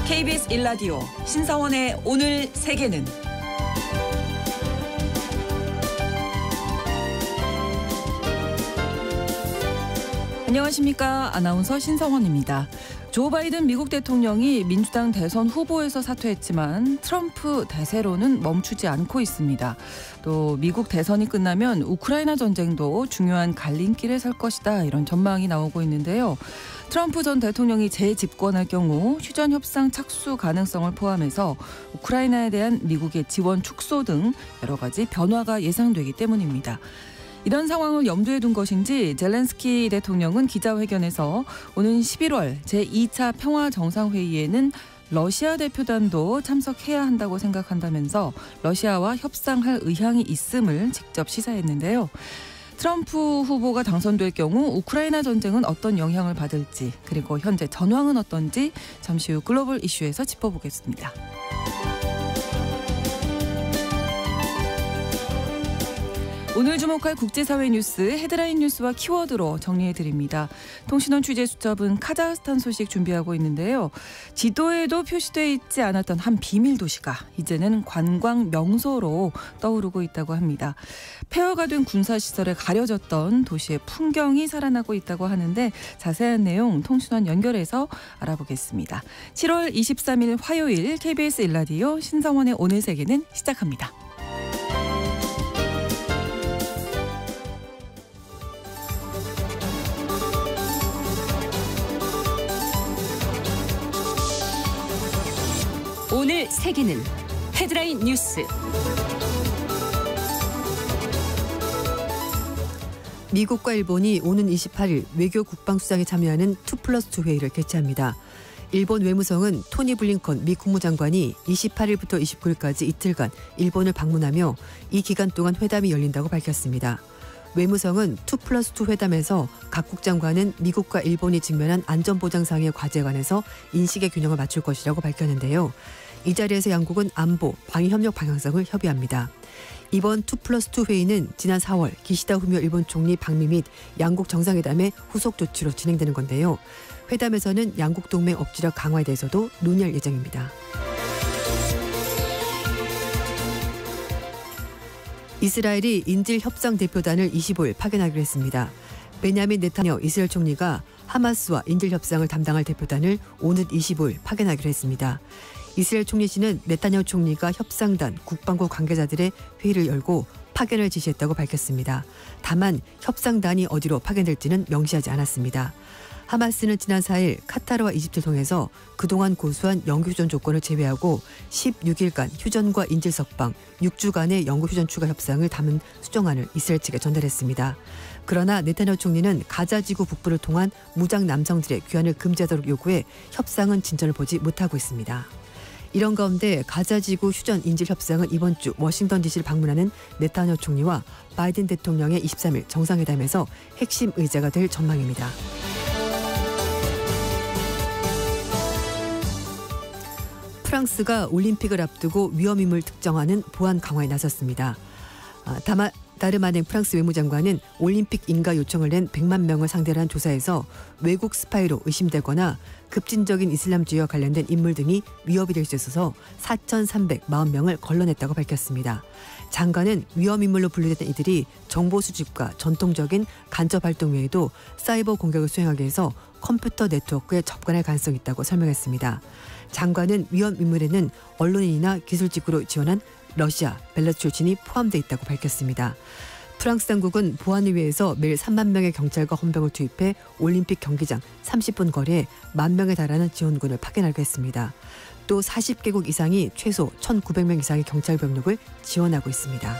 KBS 1라디오 신성원의 오늘 세계는 안녕하십니까. 아나운서 신성원입니다. 조 바이든 미국 대통령이 민주당 대선 후보에서 사퇴했지만 트럼프 대세로는 멈추지 않고 있습니다. 또 미국 대선이 끝나면 우크라이나 전쟁도 중요한 갈림길에 설 것이다, 이런 전망이 나오고 있는데요. 트럼프 전 대통령이 재집권할 경우 휴전 협상 착수 가능성을 포함해서 우크라이나에 대한 미국의 지원 축소 등 여러 가지 변화가 예상되기 때문입니다. 이런 상황을 염두에 둔 것인지 젤렌스키 대통령은 기자회견에서 오는 11월 제2차 평화정상회의에는 러시아 대표단도 참석해야 한다고 생각한다면서 러시아와 협상할 의향이 있음을 직접 시사했는데요. 트럼프 후보가 당선될 경우 우크라이나 전쟁은 어떤 영향을 받을지, 그리고 현재 전황은 어떤지 잠시 후 글로벌 이슈에서 짚어보겠습니다. 오늘 주목할 국제사회 뉴스 헤드라인 뉴스와 키워드로 정리해드립니다. 통신원 취재수첩은 카자흐스탄 소식 준비하고 있는데요. 지도에도 표시되어 있지 않았던 한 비밀 도시가 이제는 관광 명소로 떠오르고 있다고 합니다. 폐허가 된 군사시설에 가려졌던 도시의 풍경이 살아나고 있다고 하는데 자세한 내용 통신원 연결해서 알아보겠습니다. 7월 23일 화요일 KBS 1라디오 신성원의 오늘 세계는 시작합니다. 오늘 세계는 헤드라인 뉴스. 미국과 일본이 오는 28일 외교 국방수장이 참여하는 2+2 회의를 개최합니다. 일본 외무성은 토니 블링컨 미 국무장관이 28일부터 29일까지 이틀간 일본을 방문하며 이 기간 동안 회담이 열린다고 밝혔습니다. 외무성은 2+2 회담에서 각국 장관은 미국과 일본이 직면한 안전보장상의 과제에 관해서 인식의 균형을 맞출 것이라고 밝혔는데요. 이 자리에서 양국은 안보, 방위협력 방향성을 협의합니다. 이번 2+2 회의는 지난 4월 기시다 후미오 일본 총리 방미 및 양국 정상회담의 후속 조치로 진행되는 건데요. 회담에서는 양국 동맹 억지력 강화에 대해서도 논의할 예정입니다. 이스라엘이 인질 협상 대표단을 25일 파견하기로 했습니다. 베냐민 네타냐후 이스라엘 총리가 하마스와 인질 협상을 담당할 대표단을 오는 25일 파견하기로 했습니다. 이스라엘 총리실은 네타냐후 총리가 협상단, 국방부 관계자들의 회의를 열고 파견을 지시했다고 밝혔습니다. 다만 협상단이 어디로 파견될지는 명시하지 않았습니다. 하마스는 지난 4일 카타르와 이집트를 통해서 그동안 고수한 영구휴전 조건을 제외하고 16일간 휴전과 인질 석방, 6주간의 영구휴전 추가 협상을 담은 수정안을 이스라엘 측에 전달했습니다. 그러나 네타냐후 총리는 가자지구 북부를 통한 무장 남성들의 귀환을 금지하도록 요구해 협상은 진전을 보지 못하고 있습니다. 이런 가운데 가자지구 휴전 인질 협상은 이번 주 워싱턴 DC를 방문하는 네타냐후 총리와 바이든 대통령의 23일 정상회담에서 핵심 의제가 될 전망입니다. 프랑스가 올림픽을 앞두고 위험인물 특정하는 보안 강화에 나섰습니다. 다름 아닌 프랑스 외무장관은 올림픽 인가 요청을 낸 100만 명을 상대로 한 조사에서 외국 스파이로 의심되거나 급진적인 이슬람주의와 관련된 인물 등이 위협이 될 수 있어서 4,340명을 걸러냈다고 밝혔습니다. 장관은 위험인물로 분류된 이들이 정보 수집과 전통적인 간접 활동 외에도 사이버 공격을 수행하기 위해서 컴퓨터 네트워크에 접근할 가능성이 있다고 설명했습니다. 장관은 위험인물에는 언론인이나 기술직으로 지원한 러시아, 벨라루스 출신이 포함되어 있다고 밝혔습니다. 프랑스 당국은 보안을 위해서 매일 3만 명의 경찰과 헌병을 투입해 올림픽 경기장 30분 거리에 10,000명에 달하는 지원군을 파견하기로 했습니다. 또 40개국 이상이 최소 1,900명 이상의 경찰 병력을 지원하고 있습니다.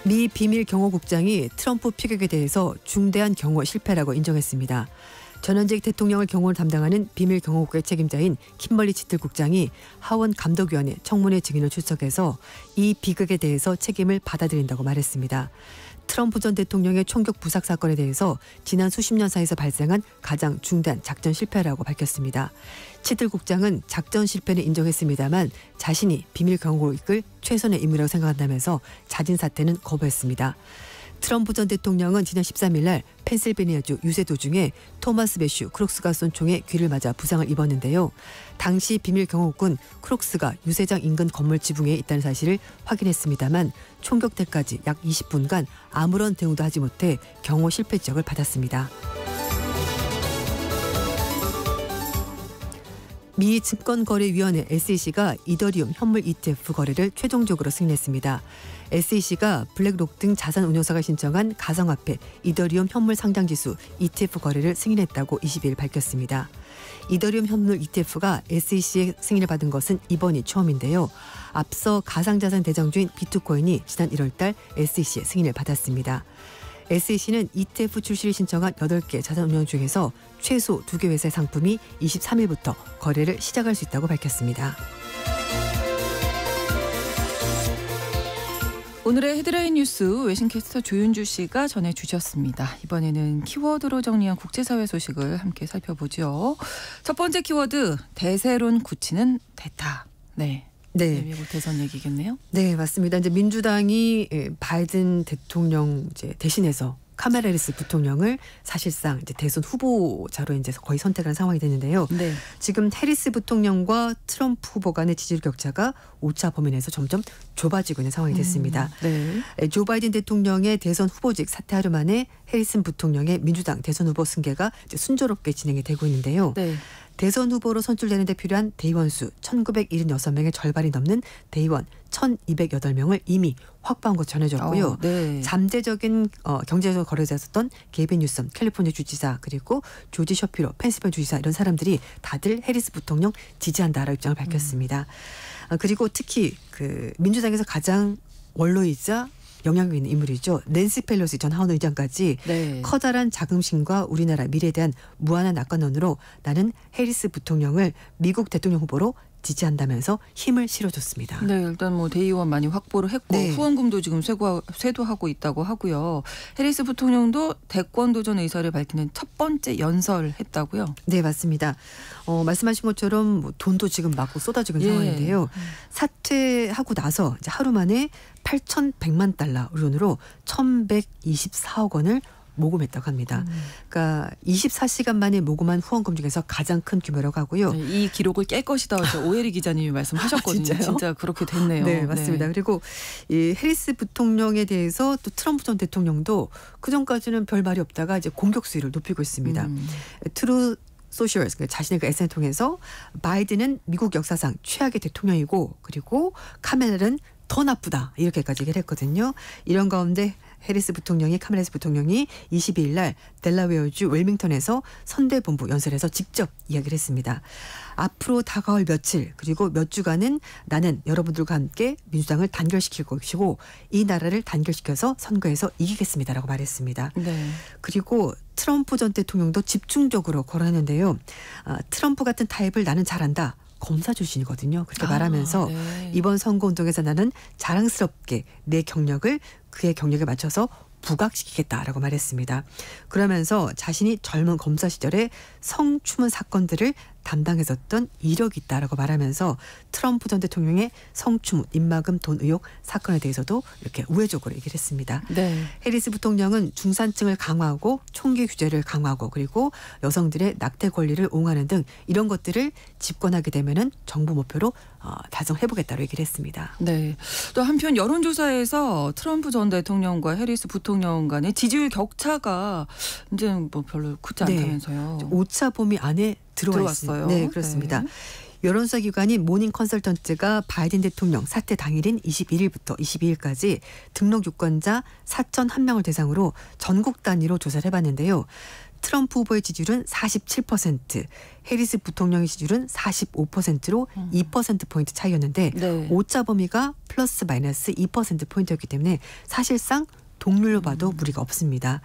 미 비밀 경호국장이 트럼프 피격에 대해서 중대한 경호 실패라고 인정했습니다. 전현직 대통령을 경호를 담당하는 비밀 경호국의 책임자인 킴벌리 치틀 국장이 하원 감독위원회 청문회 증인을 출석해서 이 비극에 대해서 책임을 받아들인다고 말했습니다. 트럼프 전 대통령의 총격 부상 사건에 대해서 지난 수십 년 사이에서 발생한 가장 중대한 작전 실패라고 밝혔습니다. 치틀 국장은 작전 실패는 인정했습니다만 자신이 비밀 경호국을 최선의 임무라고 생각한다면서 자진 사퇴는 거부했습니다. 트럼프 전 대통령은 지난 13일 날 펜실베니아주 유세 도중에 토마스 매슈 크록스가 쏜 총에 귀를 맞아 부상을 입었는데요. 당시 비밀 경호국은 크록스가 유세장 인근 건물 지붕에 있다는 사실을 확인했습니다만 총격 때까지 약 20분간 아무런 대응도 하지 못해 경호 실패 지적을 받았습니다. 미 증권거래위원회 SEC가 이더리움 현물 ETF 거래를 최종적으로 승인했습니다. SEC가 블랙록 등 자산운용사가 신청한 가상화폐 이더리움 현물 상장지수 ETF 거래를 승인했다고 22일 밝혔습니다. 이더리움 현물 ETF가 SEC의 승인을 받은 것은 이번이 처음인데요. 앞서 가상자산 대장주인 비트코인이 지난 1월 달 SEC의 승인을 받았습니다. SEC는 ETF 출시를 신청한 8개 자산운용 중에서 최소 2개 회사의 상품이 23일부터 거래를 시작할 수 있다고 밝혔습니다. 오늘의 헤드라인 뉴스 외신캐스터 조윤주 씨가 전해주셨습니다. 이번에는 키워드로 정리한 국제사회 소식을 함께 살펴보죠. 첫 번째 키워드, 대세론 굳히는 대타. 네. 미국 대선 얘기겠네요. 네, 맞습니다. 이제 민주당이 바이든 대통령 이제 대신해서 카멜라 해리스 부통령을 사실상 이제 대선 후보자로 이제 거의 선택한 상황이 됐는데요. 네. 지금 해리스 부통령과 트럼프 후보 간의 지지율 격차가 오차 범위 내에서 점점 좁아지고 있는 상황이 됐습니다. 네. 조 바이든 대통령의 대선 후보직 사퇴 하루 만에 해리스 부통령의 민주당 대선 후보 승계가 이제 순조롭게 진행이 되고 있는데요. 네. 대선 후보로 선출되는 데 필요한 대의원 수 1976명의 절반이 넘는 대의원 1208명을 이미 확보한 것 전해졌고요. 네. 잠재적인 경제적 거래자였던 게빈 뉴섬 캘리포니아 주지사 그리고 조지 셔피로 펜실베니아 주지사 이런 사람들이 다들 해리스 부통령 지지한다라고 입장을 밝혔습니다. 그리고 특히 그 민주당에서 가장 원로이자 영향력 있는 인물이죠. 낸시 펠로시 전 하원 의장까지 네. 커다란 자긍심과 우리나라 미래에 대한 무한한 낙관론으로 나는 해리스 부통령을 미국 대통령 후보로 지지한다면서 힘을 실어줬습니다. 네, 일단 뭐 대의원 많이 확보를 했고 네. 후원금도 지금 쇄도하고 있다고 하고요. 해리스 부통령도 대권 도전 의사를 밝히는 첫 번째 연설을 했다고요. 네, 맞습니다. 말씀하신 것처럼 뭐 돈도 지금 막 쏟아지고 있는 상황인데요. 사퇴하고 나서 이제 하루 만에 8,100만 달러 우리돈으로 1,124억 원을 모금했다고 합니다. 그러니까 24시간 만에 모금한 후원금 중에서 가장 큰 규모라고 하고요. 네, 이 기록을 깰 것이다. 오해리 기자님이 말씀하셨거든요. 진짜 그렇게 됐네요. 네, 맞습니다. 네. 그리고 이 해리스 부통령에 대해서 또 트럼프 전 대통령도 그전까지는 별 말이 없다가 이제 공격 수위를 높이고 있습니다. 트루 소셜 자신의 그 SNS를 통해서 바이든은 미국 역사상 최악의 대통령이고 그리고 카멜라는 더 나쁘다 이렇게까지 얘기를 했거든요. 이런 가운데 해리스 부통령이 카멜라 해리스 부통령이 22일 날 델라웨어주 웰밍턴에서 선대본부 연설에서 직접 이야기를 했습니다. 앞으로 다가올 며칠 그리고 몇 주간은 나는 여러분들과 함께 민주당을 단결시킬 것이고 이 나라를 단결시켜서 선거에서 이기겠습니다라고 말했습니다. 네. 그리고 트럼프 전 대통령도 집중적으로 거론했는데요. 트럼프 같은 타입을 나는 잘한다. 검사 출신이거든요. 그렇게 말하면서 네. 이번 선거운동에서 나는 자랑스럽게 내 경력을 그의 경력에 맞춰서 부각시키겠다라고 말했습니다. 그러면서 자신이 젊은 검사 시절에 성추문 사건들을 담당했었던 이력이 있다라고 말하면서 트럼프 전 대통령의 성추문, 입막음, 돈 의혹 사건에 대해서도 이렇게 우회적으로 얘기를 했습니다. 네. 해리스 부통령은 중산층을 강화하고 총기 규제를 강화하고 그리고 여성들의 낙태 권리를 옹호하는 등 이런 것들을 집권하게 되면은 정부 목표로 달성해보겠다고 얘기를 했습니다. 네. 또 한편 여론조사에서 트럼프 전 대통령과 해리스 부통령 간의 지지율 격차가 이제 뭐 별로 크지 않다면서요. 오차 범위 안에 들어왔어요. 네, 그렇습니다. 네. 여론조사 기관인 모닝 컨설턴트가 바이든 대통령 사퇴 당일인 21일부터 22일까지 등록 유권자 4,001명을 대상으로 전국 단위로 조사를 해봤는데요. 트럼프 후보의 지지율은 47%, 해리스 부통령의 지지율은 45%로 2%포인트 차이였는데 네. 오차 범위가 플러스 마이너스 2%포인트였기 때문에 사실상 동률로 봐도 무리가 없습니다.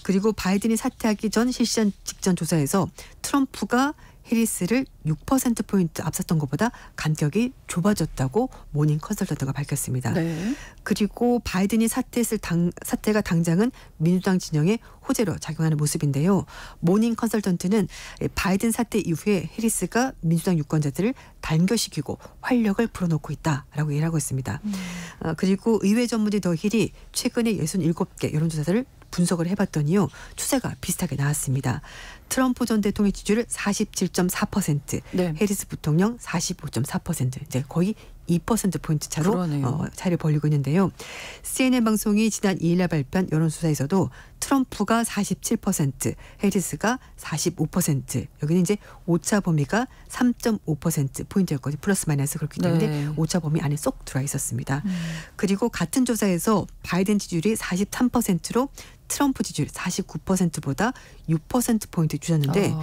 그리고 바이든이 사퇴하기 전 실시한 직전 조사에서 트럼프가 해리스를 6%포인트 앞섰던 것보다 간격이 좁아졌다고 모닝 컨설턴트가 밝혔습니다. 네. 그리고 바이든이 사태가 당장은 민주당 진영의 호재로 작용하는 모습인데요. 모닝 컨설턴트는 바이든 사태 이후에 해리스가 민주당 유권자들을 단결시키고 활력을 불어넣고 있다라고 얘기를 하고 있습니다. 그리고 의회 전문지 더 힐이 최근에 67개 여론조사들을 분석을 해봤더니요. 추세가 비슷하게 나왔습니다. 트럼프 전 대통령 지지율 47.4%, 네. 해리스 부통령 45.4%, 이제 거의 2%포인트 차로 차이를 벌이고 있는데요. CNN 방송이 지난 2일날 발표한 여론조사에서도 트럼프가 47%, 해리스가 45%, 여기는 이제 오차 범위가 3.5%포인트였거든요. 플러스 마이너스 그렇기 때문에 네. 오차 범위 안에 쏙 들어와 있었습니다. 그리고 같은 조사에서 바이든 지지율이 43%로 트럼프 지지율 49%보다 6%포인트 주셨는데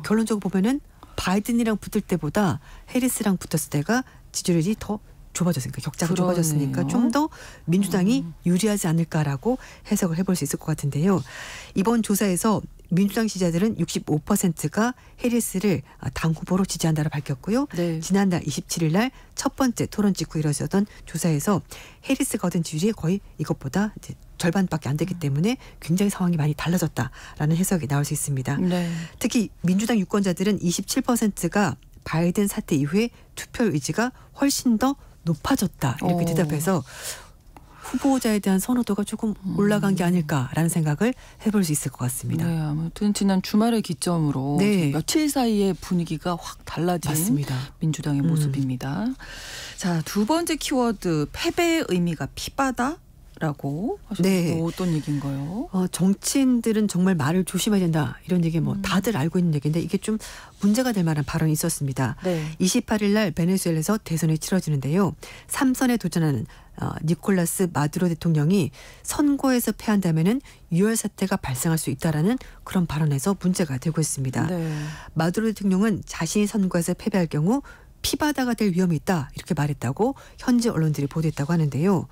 결론적으로 보면은 바이든이랑 붙을 때보다 해리스랑 붙었을 때가 지지율이 더 좁아졌으니까 격차가 그러네요. 좁아졌으니까 좀 더 민주당이 유리하지 않을까라고 해석을 해볼 수 있을 것 같은데요. 이번 조사에서 민주당 지지자들은 65%가 해리스를 당 후보로 지지한다고 밝혔고요. 네. 지난달 27일 날 첫 번째 토론 직후 이루어졌던 조사에서 해리스가 얻은 지지율이 거의 이것보다 이제 절반밖에 안 되기 때문에 굉장히 상황이 많이 달라졌다라는 해석이 나올 수 있습니다. 네. 특히 민주당 유권자들은 27%가 바이든 사태 이후에 투표 의지가 훨씬 더 높아졌다 이렇게 대답해서 후보자에 대한 선호도가 조금 올라간 게 아닐까라는 생각을 해볼 수 있을 것 같습니다. 네, 아무튼 지난 주말을 기점으로 네. 며칠 사이에 분위기가 확 달라진 맞습니다. 민주당의 모습입니다. 자, 두 번째 키워드 패배의 의미가 피바다라고 하셨는데 네. 어떤 얘기인가요? 정치인들은 정말 말을 조심해야 된다 이런 얘기 뭐 다들 알고 있는 얘기인데 이게 좀 문제가 될 만한 발언이 있었습니다. 네. 28일 날 베네수엘라에서 대선이 치러지는데요. 3선에 도전하는 니콜라스 마두로 대통령이 선거에서 패한다면은 유혈 사태가 발생할 수 있다라는 그런 발언에서 문제가 되고 있습니다. 네. 마두로 대통령은 자신이 선거에서 패배할 경우 피바다가 될 위험이 있다 이렇게 말했다고 현지 언론들이 보도했다고 하는데요.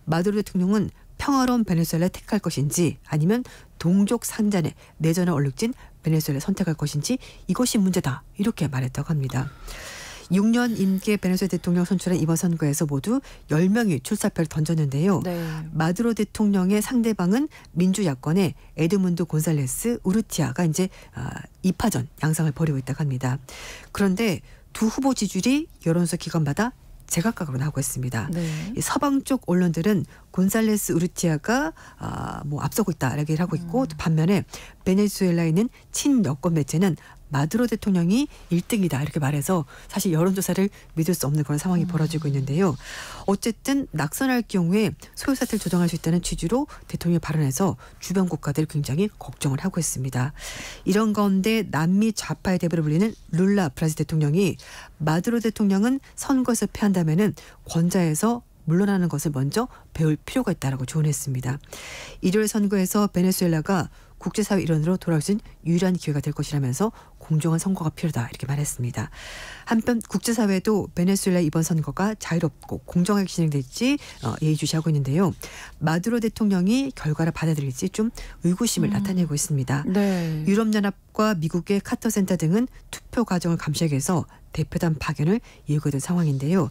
마두로 대통령은 평화로운 베네수엘라를 택할 것인지 아니면 동족 산잔의 내전을 얼룩진 베네수엘라를 선택할 것인지 이것이 문제다 이렇게 말했다고 합니다. 6년 임기 베네수엘라 대통령 선출한 이번 선거에서 모두 10명이 출사표를 던졌는데요. 네. 마두로 대통령의 상대방은 민주야권의 에드문드 곤살레스 우르티아가 이제 2파전 양상을 벌이고 있다고 합니다. 그런데 두 후보 지지율이 여론조사 기관마다 제각각으로 나오고 있습니다. 네. 이 서방 쪽 언론들은 곤살레스 우르티아가 뭐 앞서고 있다라고 얘기를 하고 있고 또 반면에 베네수엘라에 있는 친여권 매체는 마두로 대통령이 1등이다 이렇게 말해서 사실 여론조사를 믿을 수 없는 그런 상황이 벌어지고 있는데요. 어쨌든 낙선할 경우에 소요 사태를 조정할 수 있다는 취지로 대통령이 발언해서 주변 국가들 굉장히 걱정을 하고 있습니다. 이런 가운데 남미 좌파의 대부를 불리는 룰라 브라질 대통령이 마두로 대통령은 선거에서 패한다면은 권좌에서 물러나는 것을 먼저 배울 필요가 있다라고 조언했습니다. 일요일 선거에서 베네수엘라가 국제사회 일원으로 돌아올 수 있는 유일한 기회가 될 것이라면서 공정한 선거가 필요하다 이렇게 말했습니다. 한편 국제사회도 베네수엘라 이번 선거가 자유롭고 공정하게 진행될지 예의주시하고 있는데요. 마두로 대통령이 결과를 받아들일지 좀 의구심을 나타내고 있습니다. 네. 유럽연합과 미국의 카터센터 등은 투표 과정을 감시하기 위해서 대표단 파견을 예고된 상황인데요.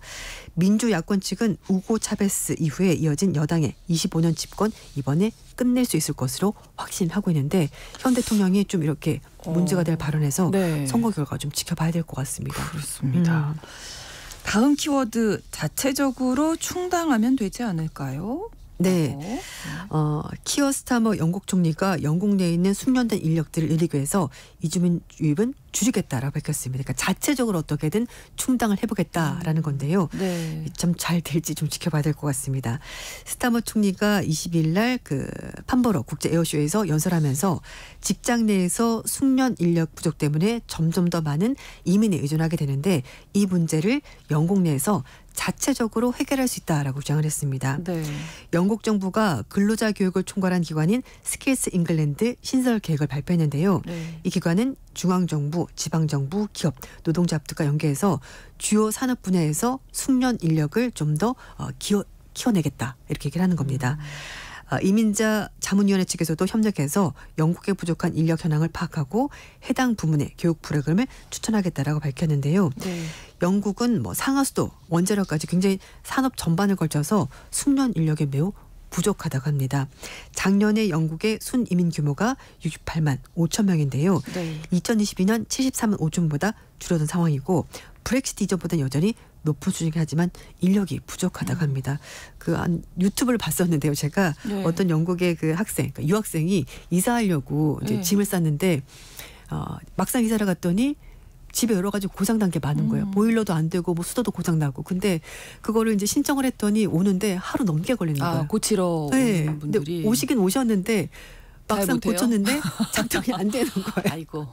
민주야권 측은 우고 차베스 이후에 이어진 여당의 25년 집권 이번에 끝낼 수 있을 것으로 확신하고 있는데 현 대통령이 좀 이렇게 문제가 될 발언에서 네. 선거 결과 좀 지켜봐야 될 것 같습니다. 그렇습니다. 다음 키워드 자체적으로 충당하면 되지 않을까요? 네. 키어 스타머 영국 총리가 영국 내에 있는 숙련된 인력들을 늘리기 위해서 이주민 유입은 줄이겠다라고 밝혔습니다. 그러니까 자체적으로 어떻게든 충당을 해보겠다라는 건데요. 네. 참 잘 될지 좀 지켜봐야 될 것 같습니다. 스타머 총리가 22일 날 그 판버러 국제 에어쇼에서 연설하면서 직장 내에서 숙련 인력 부족 때문에 점점 더 많은 이민에 의존하게 되는데 이 문제를 영국 내에서 자체적으로 해결할 수 있다라고 주장을 했습니다. 네. 영국 정부가 근로자 교육을 총괄한 기관인 스킬스 잉글랜드 신설 계획을 발표했는데요. 네. 이 기관은 중앙정부, 지방정부, 기업, 노동자 합두가 연계해서 주요 산업 분야에서 숙련 인력을 좀 더 키워내겠다 이렇게 얘기를 하는 겁니다. 이민자 자문위원회 측에서도 협력해서 영국에 부족한 인력 현황을 파악하고 해당 부문의 교육 프로그램을 추천하겠다라고 밝혔는데요. 네. 영국은 뭐 상하수도, 원자력까지 굉장히 산업 전반을 걸쳐서 숙련 인력이 매우 부족하다고 합니다. 작년에 영국의 순이민 규모가 68만 5천 명인데요. 네. 2022년 73만 5천 명보다 줄어든 상황이고 브렉시트 이전보다는 여전히 높은 수준이긴 하지만 인력이 부족하다고 합니다. 유튜브를 봤었는데요. 제가 네. 어떤 영국의 그 학생, 그러니까 유학생이 이사하려고 이제 네. 짐을 쌌는데 막상 이사를 갔더니 집에 여러 가지 고장난 게 많은 거예요. 보일러도 안 되고 뭐 수도도 고장나고. 근데 그거를 이제 신청을 했더니 오는데 하루 넘게 걸리는 거예요. 고치러 네. 오는 분들이. 근데 오시긴 오셨는데 막상 못해요? 고쳤는데 작동이 안 되는 거예요. 아이고.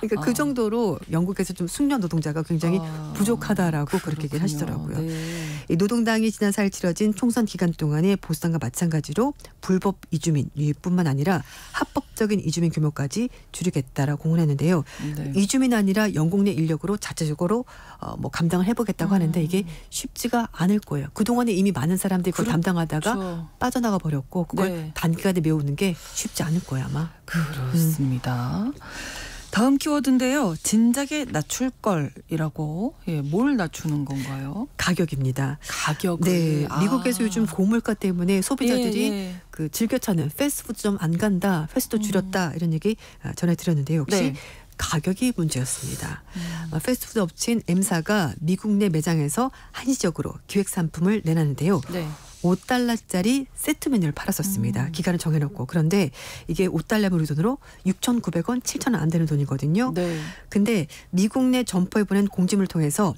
그러니까 그 정도로 영국에서 좀 숙련 노동자가 굉장히 부족하다라고 그렇게 얘기를 하시더라고요. 네. 이 노동당이 지난 4일 치러진 총선 기간 동안의 보수당과 마찬가지로 불법 이주민 유입뿐만 아니라 합법적인 이주민 규모까지 줄이겠다라고 공언했는데요. 네. 이주민 아니라 영국 내 인력으로 자체적으로 뭐 감당을 해보겠다고 하는데 이게 쉽지가 않을 거예요. 그동안에 이미 많은 사람들이 그걸 담당하다가 그렇죠. 빠져나가 버렸고 그걸 네. 단기간에 메우는 게 쉽지 않을 거예요 아마. 그렇습니다. 다음 키워드인데요. 진작에 낮출 걸이라고. 뭘 낮추는 건가요? 가격입니다. 가격을. 네, 미국에서 요즘 고물가 때문에 소비자들이 예. 그 즐겨 찾는 패스트푸드점 안 간다, 패스트도 줄였다 이런 얘기 전해드렸는데 역시 네. 가격이 문제였습니다. 패스트푸드 업체인 M사가 미국 내 매장에서 한시적으로 기획 상품을 내놨는데요. 네. 5달러짜리 세트 메뉴를 팔았었습니다. 기간을 정해놓고. 그런데 이게 5달러면 우리 돈으로 6,900원, 7,000원 안 되는 돈이거든요. 네. 근데 미국 내 점포에 보낸 공지문을 통해서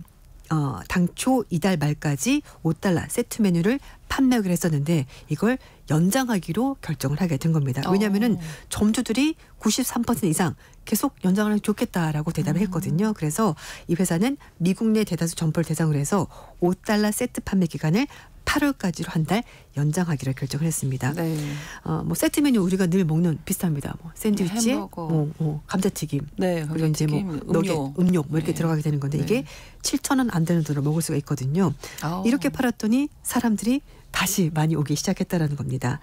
당초 이달 말까지 5달러 세트 메뉴를 판매하기로 했었는데 이걸 연장하기로 결정을 하게 된 겁니다. 왜냐하면은 점주들이 93% 이상 계속 연장을 하면 좋겠다라고 대답을 했거든요. 그래서 이 회사는 미국 내 대다수 점포를 대상으로 해서 5달러 세트 판매 기간을 8월까지로 한 달 연장하기로 결정을 했습니다. 네. 뭐 세트 메뉴 우리가 늘 먹는 비슷합니다. 뭐 샌드위치에 햄버거. 감자튀김, 네. 그리고 이제 뭐 음료 뭐 이렇게 네. 들어가게 되는 건데 네. 이게 7,000원 안 되는 돈으로 먹을 수가 있거든요. 이렇게 팔았더니 사람들이 다시 많이 오기 시작했다라는 겁니다.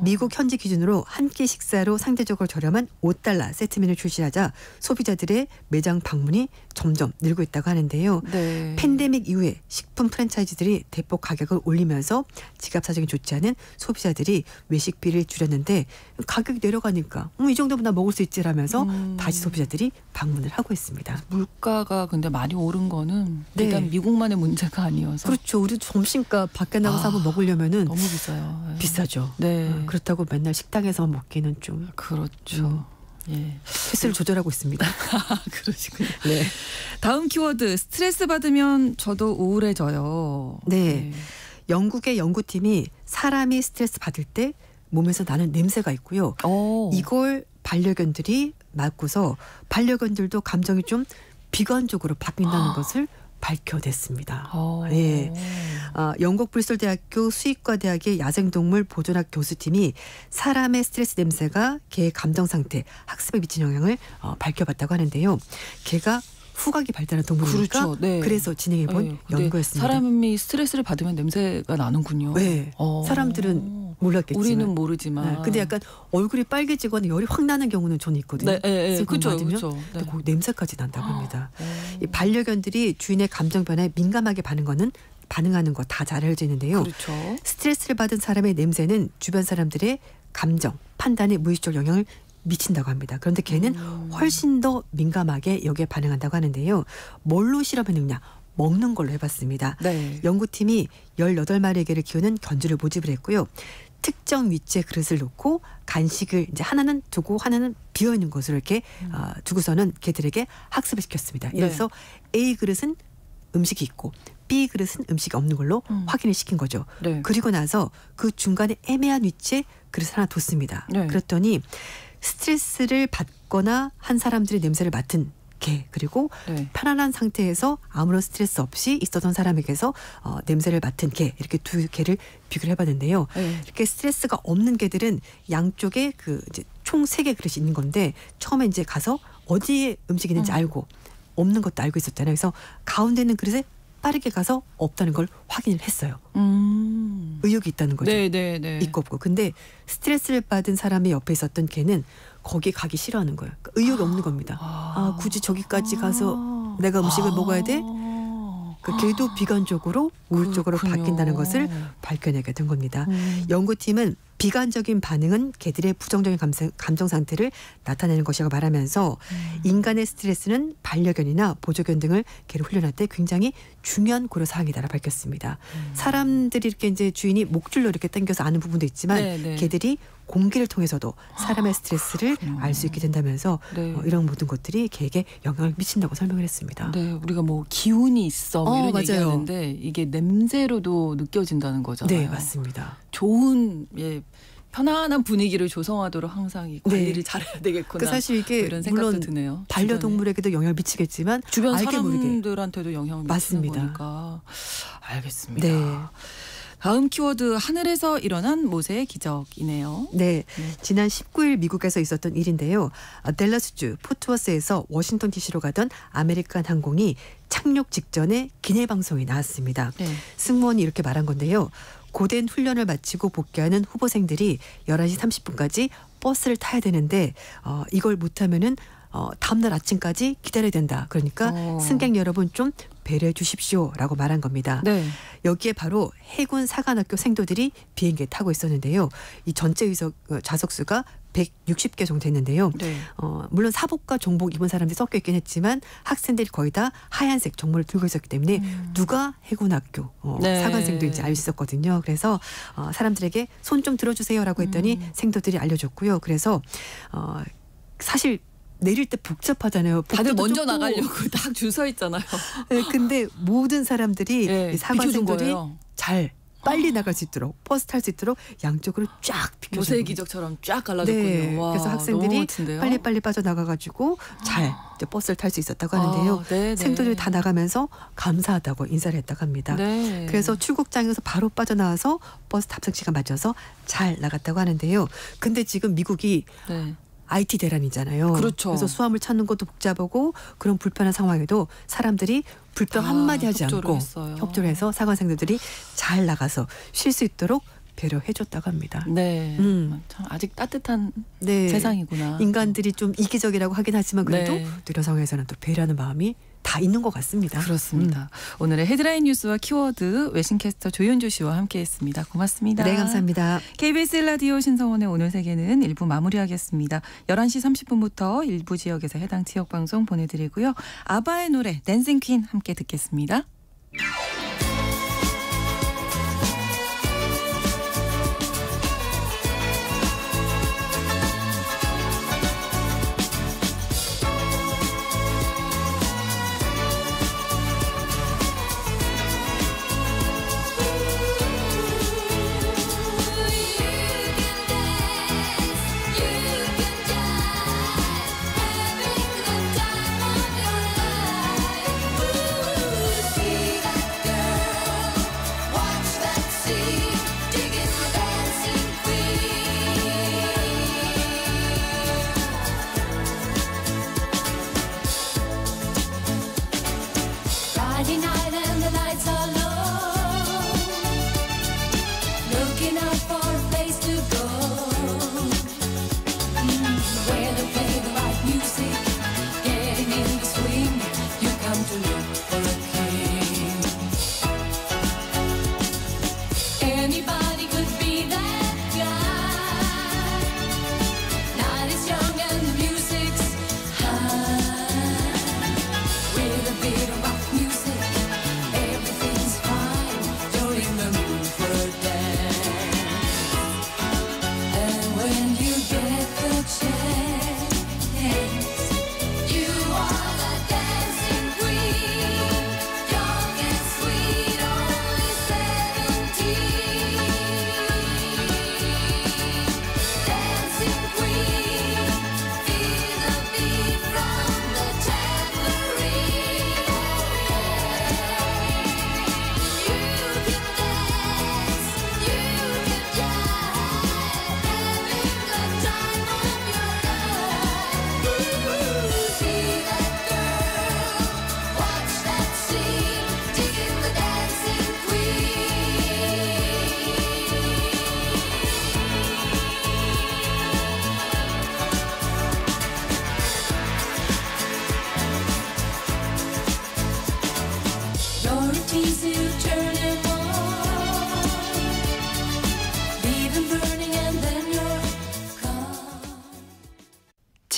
미국 현지 기준으로 한 끼 식사로 상대적으로 저렴한 5달러 세트 메뉴를 출시하자 소비자들의 매장 방문이 점점 늘고 있다고 하는데요. 네. 팬데믹 이후에 식품 프랜차이즈들이 대폭 가격을 올리면서 지갑 사정이 좋지 않은 소비자들이 외식비를 줄였는데 가격이 내려가니까 이 정도면 나 먹을 수 있지라면서 다시 소비자들이 방문을 하고 있습니다. 물가가 근데 많이 오른 거는 네. 일단 미국만의 문제가 아니어서. 그렇죠. 우리 점심값 밖에 나가서 한번 먹으려면은 너무 비싸요. 네. 비싸죠. 네. 그렇다고 맨날 식당에서만 먹기는 좀 그렇죠. 예. 횟수를 조절하고 있습니다. 그러시군요. 네. 다음 키워드 스트레스 받으면 저도 우울해져요. 네. 영국의 연구팀이 사람이 스트레스 받을 때 몸에서 나는 냄새가 있고요. 이걸 반려견들이 맡고서 반려견들도 감정이 좀 비관적으로 바뀐다는 것을 밝혀냈습니다. 예. 영국 브리스톨 대학교 수의과 대학의 야생동물 보존학 교수팀이 사람의 스트레스 냄새가 개의 감정 상태, 학습에 미친 영향을 밝혀봤다고 하는데요. 개가 후각이 발달한 동물이니까 그렇죠. 네. 그래서 진행해본 연구였습니다. 사람이 스트레스를 받으면 냄새가 나는군요. 네. 사람들은 몰랐겠지만 우리는 모르지만. 네. 근데 약간 얼굴이 빨개지거나 열이 확 나는 경우는 저는 있거든요. 네. 그렇죠. 그렇죠. 근데 그 냄새까지 난다고 합니다. 이 반려견들이 주인의 감정 변화에 민감하게 반응하는 거 다 잘 알려져 있는데요. 그렇죠. 스트레스를 받은 사람의 냄새는 주변 사람들의 감정, 판단에 무의식적 영향을 미친다고 합니다. 그런데 개는 훨씬 더 민감하게 여기에 반응한다고 하는데요. 뭘로 실험했느냐? 먹는 걸로 해봤습니다. 네. 연구팀이 18마리의 개를 키우는 견주를 모집을 했고요. 특정 위치에 그릇을 놓고 간식을 이제 하나는 두고 하나는 비어 있는 것으로 이렇게 두고서는 개들에게 학습을 시켰습니다. 그래서 A 그릇은 음식이 있고 B 그릇은 음식이 없는 걸로 확인을 시킨 거죠. 네. 그리고 나서 그 중간에 애매한 위치에 그릇을 하나 뒀습니다. 네. 그랬더니 스트레스를 받거나 한 사람들의 냄새를 맡은 개 그리고 편안한 상태에서 아무런 스트레스 없이 있었던 사람에게서 냄새를 맡은 개 이렇게 두 개를 비교를 해봤는데요. 이렇게 스트레스가 없는 개들은 양쪽에 그 이제 총 3개 그릇이 있는 건데 처음에 이제 가서 어디에 음식이 있는지 알고 없는 것도 알고 있었잖아요. 그래서 가운데 있는 그릇에 빠르게 가서 없다는 걸 확인을 했어요. 의욕이 있다는 거죠. 네. 있고 없고. 근데 스트레스를 받은 사람의 옆에 있었던 걔는 거기 가기 싫어하는 거예요. 그러니까 의욕이 없는 겁니다. 굳이 저기까지 가서 내가 음식을 먹어야 돼? 그 걔도 비관적으로 우울적으로 바뀐다는 것을 밝혀내게 된 겁니다. 연구팀은 비관적인 반응은 개들의 부정적인 감정 상태를 나타내는 것이라고 말하면서 인간의 스트레스는 반려견이나 보조견 등을 개를 훈련할 때 굉장히 중요한 고려 사항이다라고 밝혔습니다. 사람들이 이렇게 이제 주인이 목줄로 이렇게 당겨서 아는 부분도 있지만 개들이 공기를 통해서도 사람의 스트레스를 알 수 있게 된다면서 이런 모든 것들이 개에게 영향을 미친다고 설명을 했습니다. 네, 우리가 뭐 기운이 있어 뭐 이런 얘기하는데 이게 냄새로도 느껴진다는 거잖아요. 네, 맞습니다. 좋은 편안한 분위기를 조성하도록 항상 이 관리를 잘해야 되겠구나. 사실 이게 이런 생각도 물론 드네요. 반려동물에게도 영향을 미치겠지만 주변 알게 사람들한테도 영향을 미치는 맞습니다. 거니까. 알겠습니다. 네. 다음 키워드 하늘에서 일어난 모세의 기적이네요. 네. 지난 19일 미국에서 있었던 일인데요. 댈러스주 포트워스에서 워싱턴 DC로 가던 아메리칸 항공이 착륙 직전에 기내 방송이 나왔습니다. 승무원이 이렇게 말한 건데요. 고된 훈련을 마치고 복귀하는 후보생들이 11시 30분까지 버스를 타야 되는데 이걸 못하면은 다음날 아침까지 기다려야 된다. 그러니까 승객 여러분 좀 배려해 주십시오라고 말한 겁니다. 여기에 바로 해군 사관학교 생도들이 비행기에 타고 있었는데요. 이 전체 좌석 수가 160개 정도 됐는데요. 물론 사복과 정복 입은 사람들이 섞여 있긴 했지만 학생들이 거의 다 하얀색 정모를 들고 있었기 때문에 누가 해군학교 사관생도인지 알 수 있었거든요. 그래서 사람들에게 손 좀 들어주세요라고 했더니 생도들이 알려줬고요. 그래서 사실 내릴 때 복잡하잖아요. 다들 먼저 나가려고 딱 줄 서 있잖아요. 네, 근데 모든 사람들이 사관생들이 잘 빨리 나갈 수 있도록 버스 탈 수 있도록 양쪽으로 쫙 비켜주고 모세의 기적처럼 쫙 갈라졌군요. 네, 와, 그래서 학생들이 빨리빨리 빠져나가가지고 잘 버스를 탈 수 있었다고 하는데요. 생도들이 다 나가면서 감사하다고 인사를 했다고 합니다. 그래서 출국장에서 바로 빠져나와서 버스 탑승 시간 맞춰서 잘 나갔다고 하는데요. 근데 지금 미국이 IT 대란이잖아요. 그렇죠. 그래서 수함을 찾는 것도 복잡하고 그런 불편한 상황에도 사람들이 불평 한마디 하지 않고 협조를 해서 사관생들이 잘 나가서 쉴 수 있도록 배려해줬다고 합니다. 참 아직 따뜻한 세상이구나. 인간들이 좀 이기적이라고 하긴 하지만 그래도 이런 상황에서는 또 배려하는 마음이 다 있는 것 같습니다. 그렇습니다. 오늘의 헤드라인 뉴스와 키워드 외신캐스터 조윤주 씨와 함께했습니다. 고맙습니다. 네, 감사합니다. KBS 라디오 신성원의 오늘 세계는 1부 마무리하겠습니다. 11시 30분부터 일부 지역에서 해당 지역 방송 보내드리고요. 아바의 노래 댄싱 퀸 함께 듣겠습니다.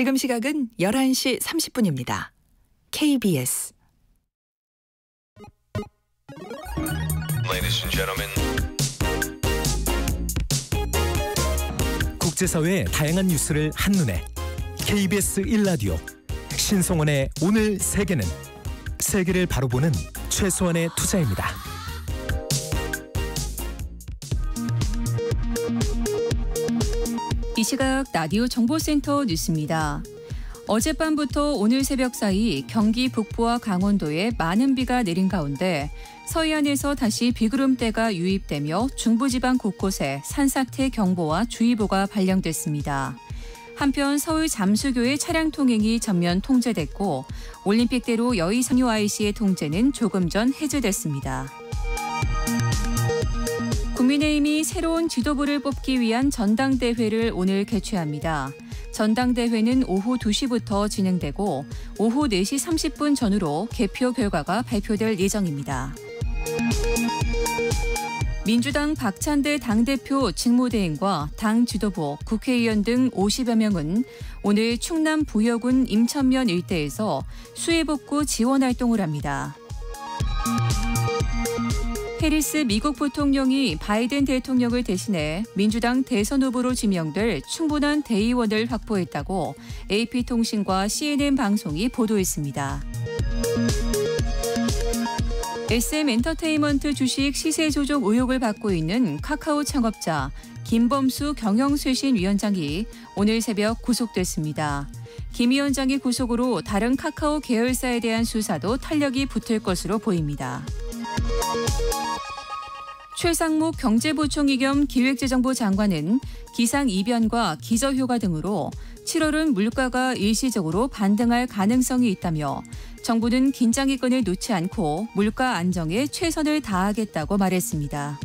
지금 시각은 11시 30분입니다. KBS Ladies and gentlemen. 국제사회의 다양한 뉴스를 한눈에 KBS 1라디오 신성원의 오늘 세계는 세계를 바로 보는 최소한의 투자입니다. 이 시각 라디오 정보센터 뉴스입니다. 어젯밤부터 오늘 새벽 사이 경기 북부와 강원도에 많은 비가 내린 가운데 서해안에서 다시 비구름대가 유입되며 중부지방 곳곳에 산사태 경보와 주의보가 발령됐습니다. 한편 서울 잠수교의 차량 통행이 전면 통제됐고 올림픽대로 여의상류 IC의 통제는 조금 전 해제됐습니다. 국민의힘이 새로운 지도부를 뽑기 위한 전당대회를 오늘 개최합니다. 전당대회는 오후 2시부터 진행되고 오후 4시 30분 전후로 개표 결과가 발표될 예정입니다. 민주당 박찬대 당대표 직무대행과 당 지도부, 국회의원 등 50여 명은 오늘 충남 부여군 임천면 일대에서 수해복구 지원 활동을 합니다. 해리스 미국 부통령이 바이든 대통령을 대신해 민주당 대선 후보로 지명될 충분한 대의원을 확보했다고 AP통신과 CNN 방송이 보도했습니다. SM엔터테인먼트 주식 시세 조작 의혹을 받고 있는 카카오 창업자 김범수 경영쇄신위원장이 오늘 새벽 구속됐습니다. 김 위원장의 구속으로 다른 카카오 계열사에 대한 수사도 탄력이 붙을 것으로 보입니다. 최상목 경제부총리 겸 기획재정부 장관은 기상이변과 기저효과 등으로 7월은 물가가 일시적으로 반등할 가능성이 있다며 정부는 긴장의 끈을 놓지 않고 물가 안정에 최선을 다하겠다고 말했습니다.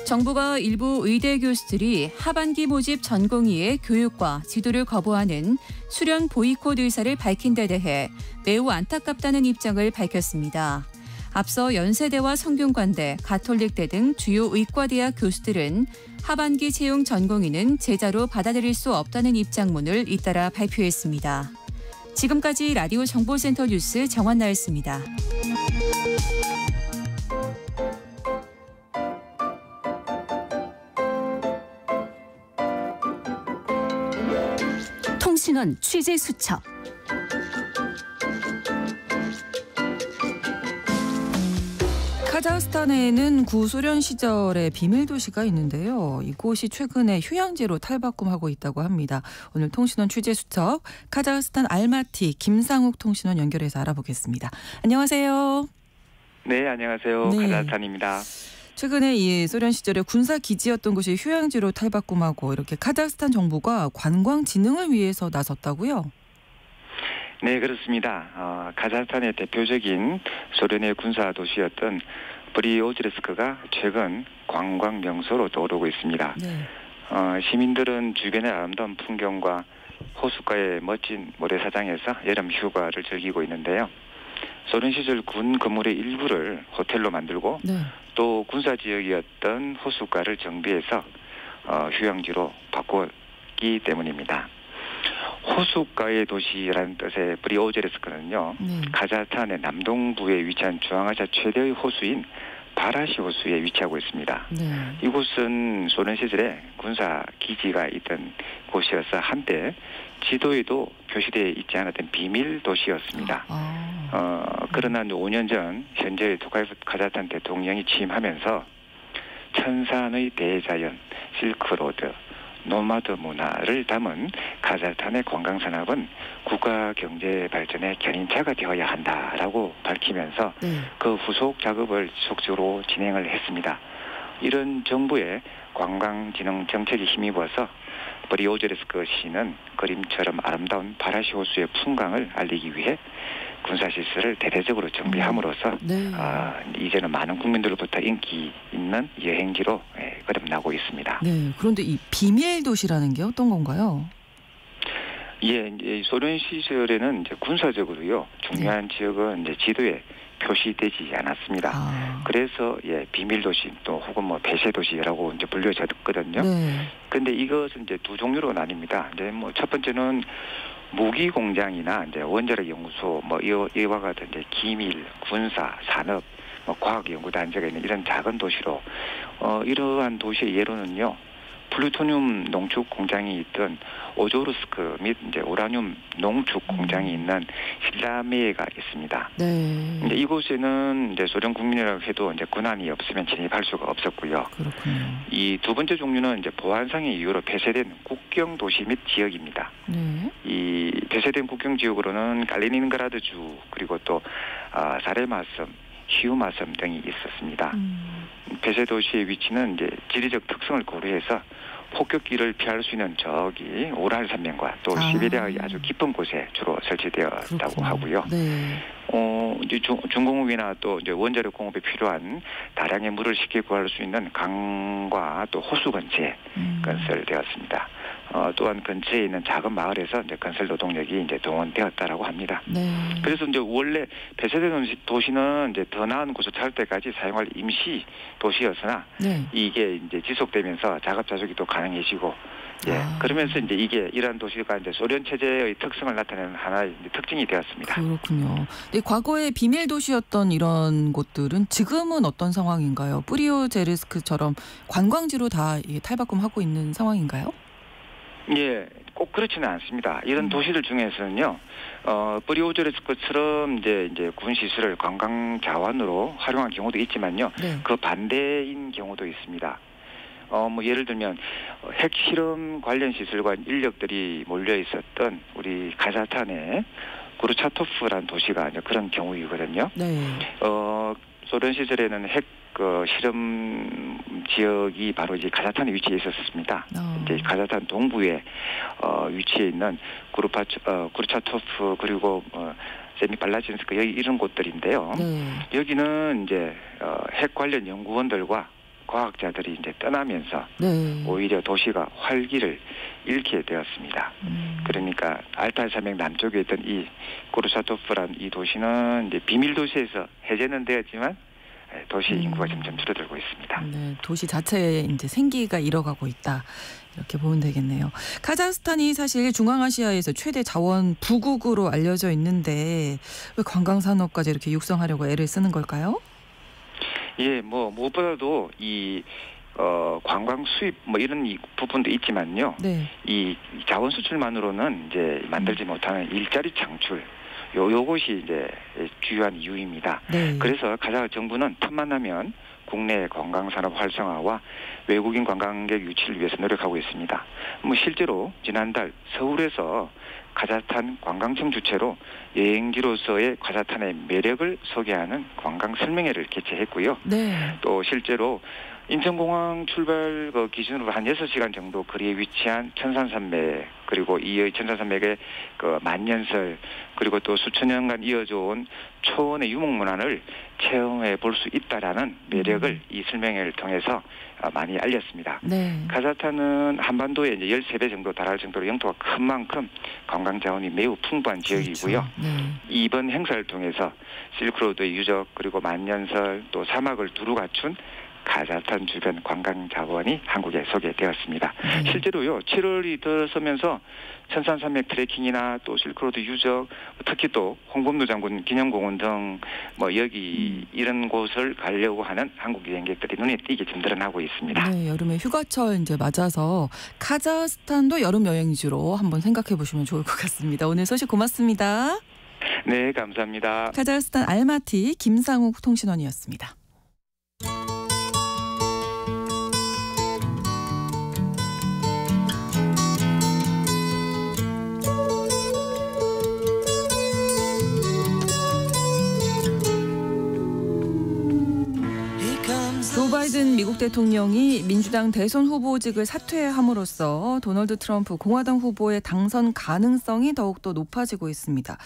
정부가 일부 의대 교수들이 하반기 모집 전공의의 교육과 지도를 거부하는 수련 보이콧 의사를 밝힌 데 대해 매우 안타깝다는 입장을 밝혔습니다. 앞서 연세대와 성균관대, 가톨릭대 등 주요 의과대학 교수들은 하반기 채용 전공의는 제자로 받아들일 수 없다는 입장문을 잇따라 발표했습니다. 지금까지 라디오 정보센터 뉴스 정원나였습니다. 통신원 취재 수첩. 카자흐스탄에는 구소련 시절의 비밀 도시가 있는데요. 이곳이 최근에 휴양지로 탈바꿈하고 있다고 합니다. 오늘 통신원 취재 수첩 카자흐스탄 알마티 김상욱 통신원 연결해서 알아보겠습니다. 안녕하세요. 네, 안녕하세요. 네. 카자흐스탄입니다. 최근에 이 소련 시절의 군사 기지였던 곳이 휴양지로 탈바꿈하고 이렇게 카자흐스탄 정부가 관광 진흥을 위해서 나섰다고요? 네, 그렇습니다. 카자흐스탄의 대표적인 소련의 군사 도시였던 브리오즈레스크가 최근 관광 명소로 떠오르고 있습니다. 네. 시민들은 주변의 아름다운 풍경과 호숫가의 멋진 모래사장에서 여름 휴가를 즐기고 있는데요. 소련 시절 군 건물의 일부를 호텔로 만들고 네. 또 군사지역이었던 호숫가를 정비해서 휴양지로 바꿨기 때문입니다. 호숫가의 도시라는 뜻의 브리오제르스크는요. 카자흐스탄의 남동부에 위치한 중앙아시아 최대의 호수인 바라시 호수에 위치하고 있습니다. 네. 이곳은 소련 시절에 군사 기지가 있던 곳이어서 한때 지도에도 표시되어 있지 않았던 비밀 도시였습니다. 그러나 5년 전 현재 토카예프 카자흐스탄 대통령이 취임하면서 천산의 대자연, 실크로드, 노마드 문화를 담은 카자흐스탄의 관광산업은 국가 경제 발전의 견인차가 되어야 한다라고 밝히면서 그 후속 작업을 지속적으로 진행을 했습니다. 이런 정부의 관광진흥 정책에 힘입어서 브리오제르스크 시는 그림처럼 아름다운 바라시 호수의 풍광을 알리기 위해 군사시설을 대대적으로 정비함으로써 이제는 많은 국민들로부터 인기 있는 여행지로 거듭나고 있습니다. 네, 그런데 이 비밀 도시라는 게 어떤 건가요? 예, 이제 소련 시절에는 이제 군사적으로요 중요한 지역은 이제 지도에 표시되지 않았습니다. 그래서 비밀 도시 또 혹은 뭐 폐쇄 도시라고 이제 불려졌거든요. 그런데 이것은 이제 두 종류로 나뉩니다. 이제 뭐 첫 번째는 무기 공장이나 이제 원자력 연구소 뭐 이와 같은 이제 기밀, 군사, 산업, 뭐 과학 연구 단지가 있는 이런 작은 도시로 이러한 도시의 예로는요. 플루토늄 농축 공장이 있던 오조르스크 및 이제 우라늄 농축 공장이 있는 실라메가 있습니다. 네. 이제 이곳에는 이제 소련 국민이라고 해도 이제 군함이 없으면 진입할 수가 없었고요. 그렇군요. 이 두 번째 종류는 이제 보안상의 이유로 폐쇄된 국경 도시 및 지역입니다. 네. 이 폐쇄된 국경 지역으로는 칼리닌그라드주 그리고 또 사레마섬, 히우마섬 등이 있었습니다. 폐쇄 도시의 위치는 이제 지리적 특성을 고려해서 폭격기를 피할 수 있는 저기 오랄 산맥과 또 시베리아의 아주 깊은 곳에 주로 설치되었다고 그렇군요. 하고요. 네. 이제 중공업이나 또 이제 원자력 공업에 필요한 다량의 물을 쉽게 구할 수 있는 강과 또 호수 근처에 건설되었습니다. 또한 근처에 있는 작은 마을에서 이제 건설 노동력이 이제 동원되었다라고 합니다. 네. 그래서 이제 원래 폐쇄된 도시는 이제 더 나은 곳을 찾을 때까지 사용할 임시 도시였으나 네. 이게 이제 지속되면서 자급자족이 또 가능해지고 그러면서 이제 이게 이러한 도시가 이제 소련 체제의 특성을 나타내는 하나의 특징이 되었습니다. 그렇군요. 네, 과거에 비밀 도시였던 이런 곳들은 지금은 어떤 상황인가요? 뿌리오제르스크처럼 관광지로 다 탈바꿈하고 있는 상황인가요? 예, 꼭 그렇지는 않습니다. 이런 도시들 중에서는요, 뿌리오제르스크처럼 이제 군 시설을 관광 자원으로 활용한 경우도 있지만요, 그 반대인 경우도 있습니다. 뭐 예를 들면 핵 실험 관련 시설과 인력들이 몰려 있었던 우리 카자흐스탄의 구르차토프라는 도시가 이제 그런 경우이거든요. 네. 소련 시절에는 핵 실험 지역이 바로 이제 카자흐스탄에 위치해 있었습니다. 이제 카자흐스탄 동부에 위치해 있는 구르차토프 그리고 세미발라진스크 여기 이런 곳들인데요. 여기는 이제 핵 관련 연구원들과 과학자들이 이제 떠나면서 오히려 도시가 활기를 잃게 되었습니다. 그러니까 알타이 산맥 남쪽에 있던 이 구르차토프라는 이 도시는 이제 비밀 도시에서 해제는 되었지만 도시 인구가 점점 줄어들고 있습니다. 네, 도시 자체에 이제 생기가 잃어가고 있다. 이렇게 보면 되겠네요. 카자흐스탄이 사실 중앙아시아에서 최대 자원 부국으로 알려져 있는데 왜 관광 산업까지 이렇게 육성하려고 애를 쓰는 걸까요? 예, 뭐 무엇보다도 이 관광 수입 뭐 이런 부분도 있지만요. 이 자원 수출만으로는 이제 만들지 못하는 일자리 창출 요것이 이제 주요한 이유입니다. 그래서 카자흐 정부는 틈만 나면 국내 관광 산업 활성화와 외국인 관광객 유치를 위해서 노력하고 있습니다. 뭐 실제로 지난달 서울에서 카자흐스탄 관광청 주최로 여행지로서의 카자흐스탄의 매력을 소개하는 관광 설명회를 개최했고요. 또 실제로 인천공항 출발 기준으로 한 6시간 정도 거리에 위치한 천산산맥 그리고 이 천산산맥의 만년설 그리고 또 수천 년간 이어져 온 초원의 유목문화를 체험해 볼 수 있다라는 매력을 이 설명회를 통해서 많이 알렸습니다. 카자흐스탄은 한반도에 이제 13배 정도 달할 정도로 영토가 큰 만큼 관광 자원이 매우 풍부한 지역이고요. 이번 행사를 통해서 실크로드의 유적 그리고 만년설 또 사막을 두루 갖춘 카자흐스탄 주변 관광 자원이 한국에 소개되었습니다. 실제로요 7월이 들어서면서 천산산맥 트레킹이나 또 실크로드 유적 특히 또 홍범도 장군 기념공원 등 뭐 여기 이런 곳을 가려고 하는 한국 여행객들이 눈에 띄게 좀 늘어나고 있습니다. 네, 여름에 휴가철 이제 맞아서 카자흐스탄도 여름 여행지로 한번 생각해 보시면 좋을 것 같습니다. 오늘 소식 고맙습니다. 네, 감사합니다. 카자흐스탄 알마티 김상욱 통신원이었습니다. 조 바이든 미국 대통령이 민주당 대선 후보직을 사퇴함으로써 도널드 트럼프 공화당 후보의 당선 가능성이 더욱더 높아지고 있습니다.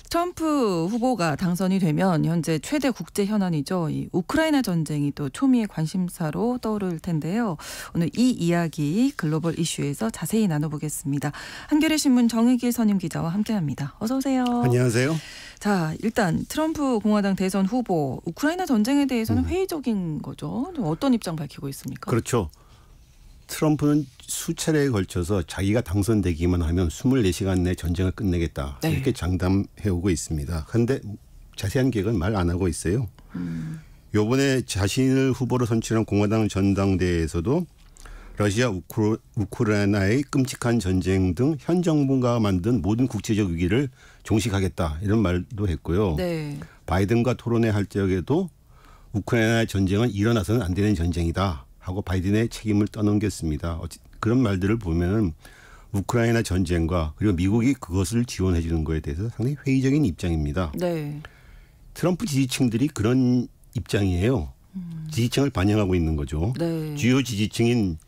트럼프 후보가 당선이 되면 현재 최대 국제 현안이죠. 이 우크라이나 전쟁이 또 초미의 관심사로 떠오를 텐데요. 오늘 이 이야기 글로벌 이슈에서 자세히 나눠보겠습니다. 한겨레 신문 정의길 선임 기자와 함께합니다. 어서 오세요. 안녕하세요. 자, 일단 트럼프 공화당 대선 후보 우크라이나 전쟁에 대해서는 회의적인 거죠. 어떤 입장 밝히고 있습니까? 그렇죠. 트럼프는 수차례에 걸쳐서 자기가 당선되기만 하면 24시간 내 전쟁을 끝내겠다. 네. 이렇게 장담해오고 있습니다. 그런데 자세한 계획은 말 안 하고 있어요. 이번에 자신을 후보로 선출한 공화당 전당대회에서도 러시아 우크라이나의 끔찍한 전쟁 등 현 정부가 만든 모든 국제적 위기를 종식하겠다. 이런 말도 했고요. 네. 바이든과 토론회 할 적에도 우크라이나 전쟁은 일어나서는 안 되는 전쟁이다. 하고 바이든의 책임을 떠넘겼습니다. 그런 말들을 보면 우크라이나 전쟁과 그리고 미국이 그것을 지원해 주는 거에 대해서 상당히 회의적인 입장입니다. 네. 트럼프 지지층들이 그런 입장이에요. 지지층을 반영하고 있는 거죠. 네. 주요 지지층인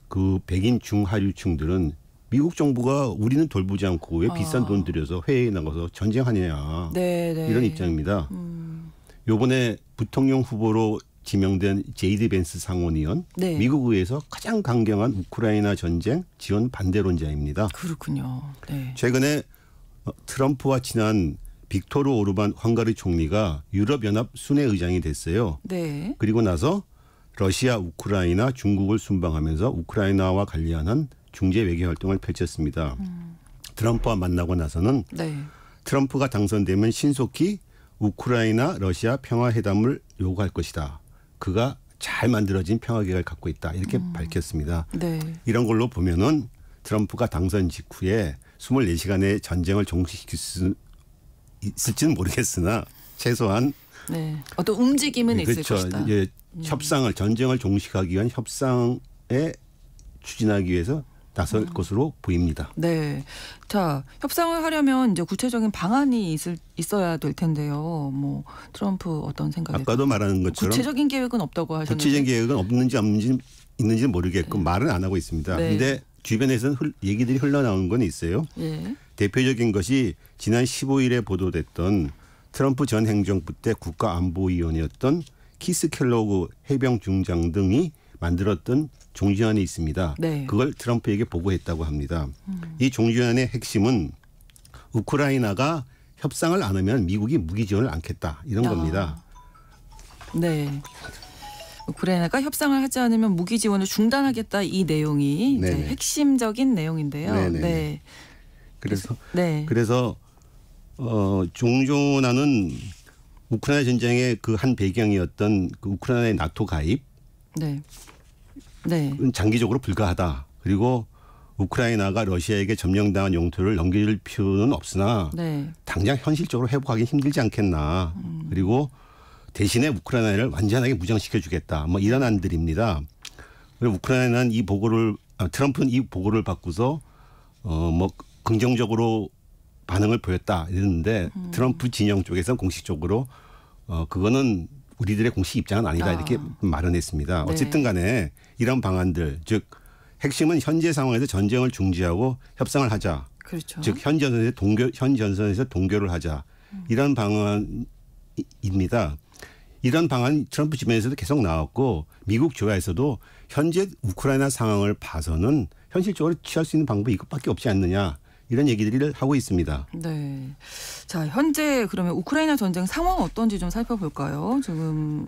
그 백인 중하류층들은 미국 정부가 우리는 돌보지 않고 왜 비싼 돈 들여서 해외에 나가서 전쟁하느냐. 네, 네. 이런 입장입니다. 이번에 부통령 후보로 지명된 제이드 벤스 상원의원, 네. 미국 의회에서 가장 강경한 우크라이나 전쟁 지원 반대론자입니다. 그렇군요. 네. 최근에 트럼프와 친한 빅토르 오르반 헝가리 총리가 유럽연합 순회의장이 됐어요. 네. 그리고 나서 러시아, 우크라이나, 중국을 순방하면서 우크라이나와 관련한 중재 외교 활동을 펼쳤습니다. 트럼프와 만나고 나서는 네. 트럼프가 당선되면 신속히 우크라이나, 러시아 평화회담을 요구할 것이다. 그가 잘 만들어진 평화계획을 갖고 있다. 이렇게 밝혔습니다. 네. 이런 걸로 보면은 트럼프가 당선 직후에 24시간의 전쟁을 종식시킬 수 있을지는 모르겠으나 최소한 네. 어떤 움직임은 그렇죠. 있을 것이다. 예, 협상을 전쟁을 종식하기 위한 협상에 추진하기 위해서 나설 것으로 보입니다. 네. 자, 협상을 하려면 이제 구체적인 방안이 있어야 될 텐데요. 뭐 트럼프 어떤 생각이? 아까도 말하는 것처럼 구체적인 계획은 없다고 하셨는데. 구체적인 계획은 있는지 모르겠고 네. 말은 안 하고 있습니다. 그런데 네. 주변에서는 얘기들이 흘러나오는 건 있어요. 네. 대표적인 것이 지난 15일에 보도됐던 트럼프 전 행정부 때 국가안보위원이었던 키스 켈로그 해병 중장 등이 만들었던 종지안이 있습니다. 네. 그걸 트럼프에게 보고했다고 합니다. 이 종지안의 핵심은 우크라이나가 협상을 안 하면 미국이 무기 지원을 않겠다 이런 겁니다. 네. 우크라이나가 협상을 하지 않으면 무기 지원을 중단하겠다 이 내용이 이제 핵심적인 내용인데요. 네네. 네. 그래서 종전안은 우크라이나 전쟁의 그 한 배경이었던 그 우크라이나의 나토 가입. 네. 네. 장기적으로 불가하다. 그리고 우크라이나가 러시아에게 점령당한 영토를 넘길 필요는 없으나 네. 당장 현실적으로 회복하기 힘들지 않겠나. 그리고 대신에 우크라이나를 완전하게 무장시켜주겠다. 뭐 이런 안들입니다. 그리고 우크라이나는 트럼프는 이 보고를 받고서 뭐 긍정적으로 반응을 보였다 이랬는데 트럼프 진영 쪽에서는 공식적으로 그거는 우리들의 공식 입장은 아니다 이렇게 말은 했습니다. 네. 어쨌든 간에 이런 방안들 즉 핵심은 현재 상황에서 전쟁을 중지하고 협상을 하자. 그렇죠. 즉 현 전선에서 동결을 하자. 이런 방안입니다. 이런 방안 트럼프 주변에서도 계속 나왔고 미국 조야에서도 현재 우크라이나 상황을 봐서는 현실적으로 취할 수 있는 방법이 이것밖에 없지 않느냐. 이런 얘기들을 하고 있습니다. 네. 자, 현재 그러면 우크라이나 전쟁 상황 어떤지 좀 살펴볼까요? 지금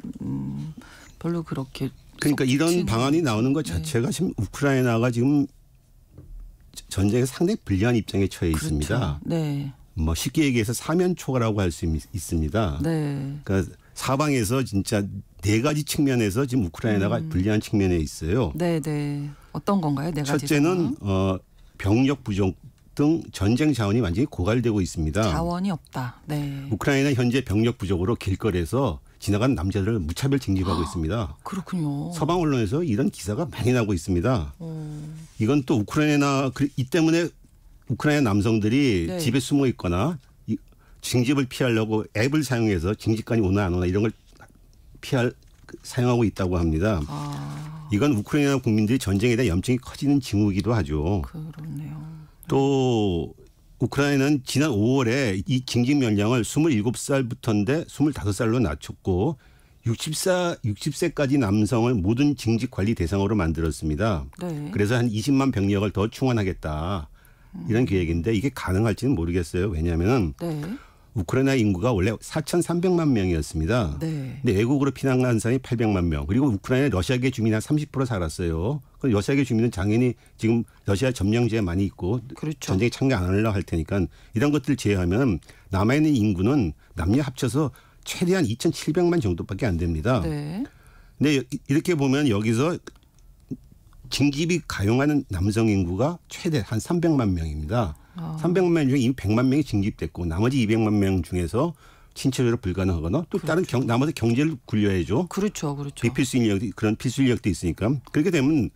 별로 그렇게. 그러니까 이런 방안이 나오는 것 자체가 지금 우크라이나가 지금 전쟁에 상당히 불리한 입장에 처해 있습니다. 그렇죠. 네. 뭐 쉽게 얘기해서 사면초가라고 할 수 있습니다. 네. 그러니까 사방에서 진짜 네 가지 측면에서 지금 우크라이나가 불리한 측면에 있어요. 네, 네. 어떤 건가요? 네 가지. 첫째는 병력 부족 등 전쟁 자원이 완전히 고갈되고 있습니다. 자원이 없다. 네. 우크라이나 현재 병력 부족으로 길거리에서 지나가는 남자들을 무차별 징집하고 있습니다. 그렇군요. 서방 언론에서 이런 기사가 많이 나고 있습니다. 이건 또 이 때문에 우크라이나 남성들이 네. 집에 숨어 있거나 징집을 피하려고 앱을 사용해서 징집관이 오나 안 오나 이런 걸 사용하고 있다고 합니다. 이건 우크라이나 국민들이 전쟁에 대한 염증이 커지는 징후이기도 하죠. 그렇네요. 또 우크라이나는 지난 5월에 이 징집 연령을 27살부터인데 25살로 낮췄고 60세까지 남성을 모든 징집 관리 대상으로 만들었습니다. 네. 그래서 한 20만 병력을 더 충원하겠다. 이런 계획인데 이게 가능할지는 모르겠어요. 왜냐하면 네. 우크라이나 인구가 원래 4,300만 명이었습니다. 네. 근데 외국으로 피난간 사람이 800만 명. 그리고 우크라이나 러시아계 주민이 한 30% 살았어요. 그 러시아계 주민은 당연히 지금 러시아 점령지에 많이 있고 그렇죠. 전쟁에 참가 안 하려고 할 테니까 이런 것들을 제외하면 남아있는 인구는 남녀 합쳐서 최대한 2,700만 정도밖에 안 됩니다. 네. 근데 이렇게 보면 여기서 징집이 가용하는 남성 인구가 최대 한 300만 명입니다. 300만 명 중에 이미 100만 명이 징집됐고 나머지 200만 명 중에서 신체적으로 불가능하거나 또 그렇죠. 다른 나머지 경제를 굴려야죠. 그렇죠. 그렇죠. 비필수 인력 그런 필수 인력도 있으니까 그렇게 되면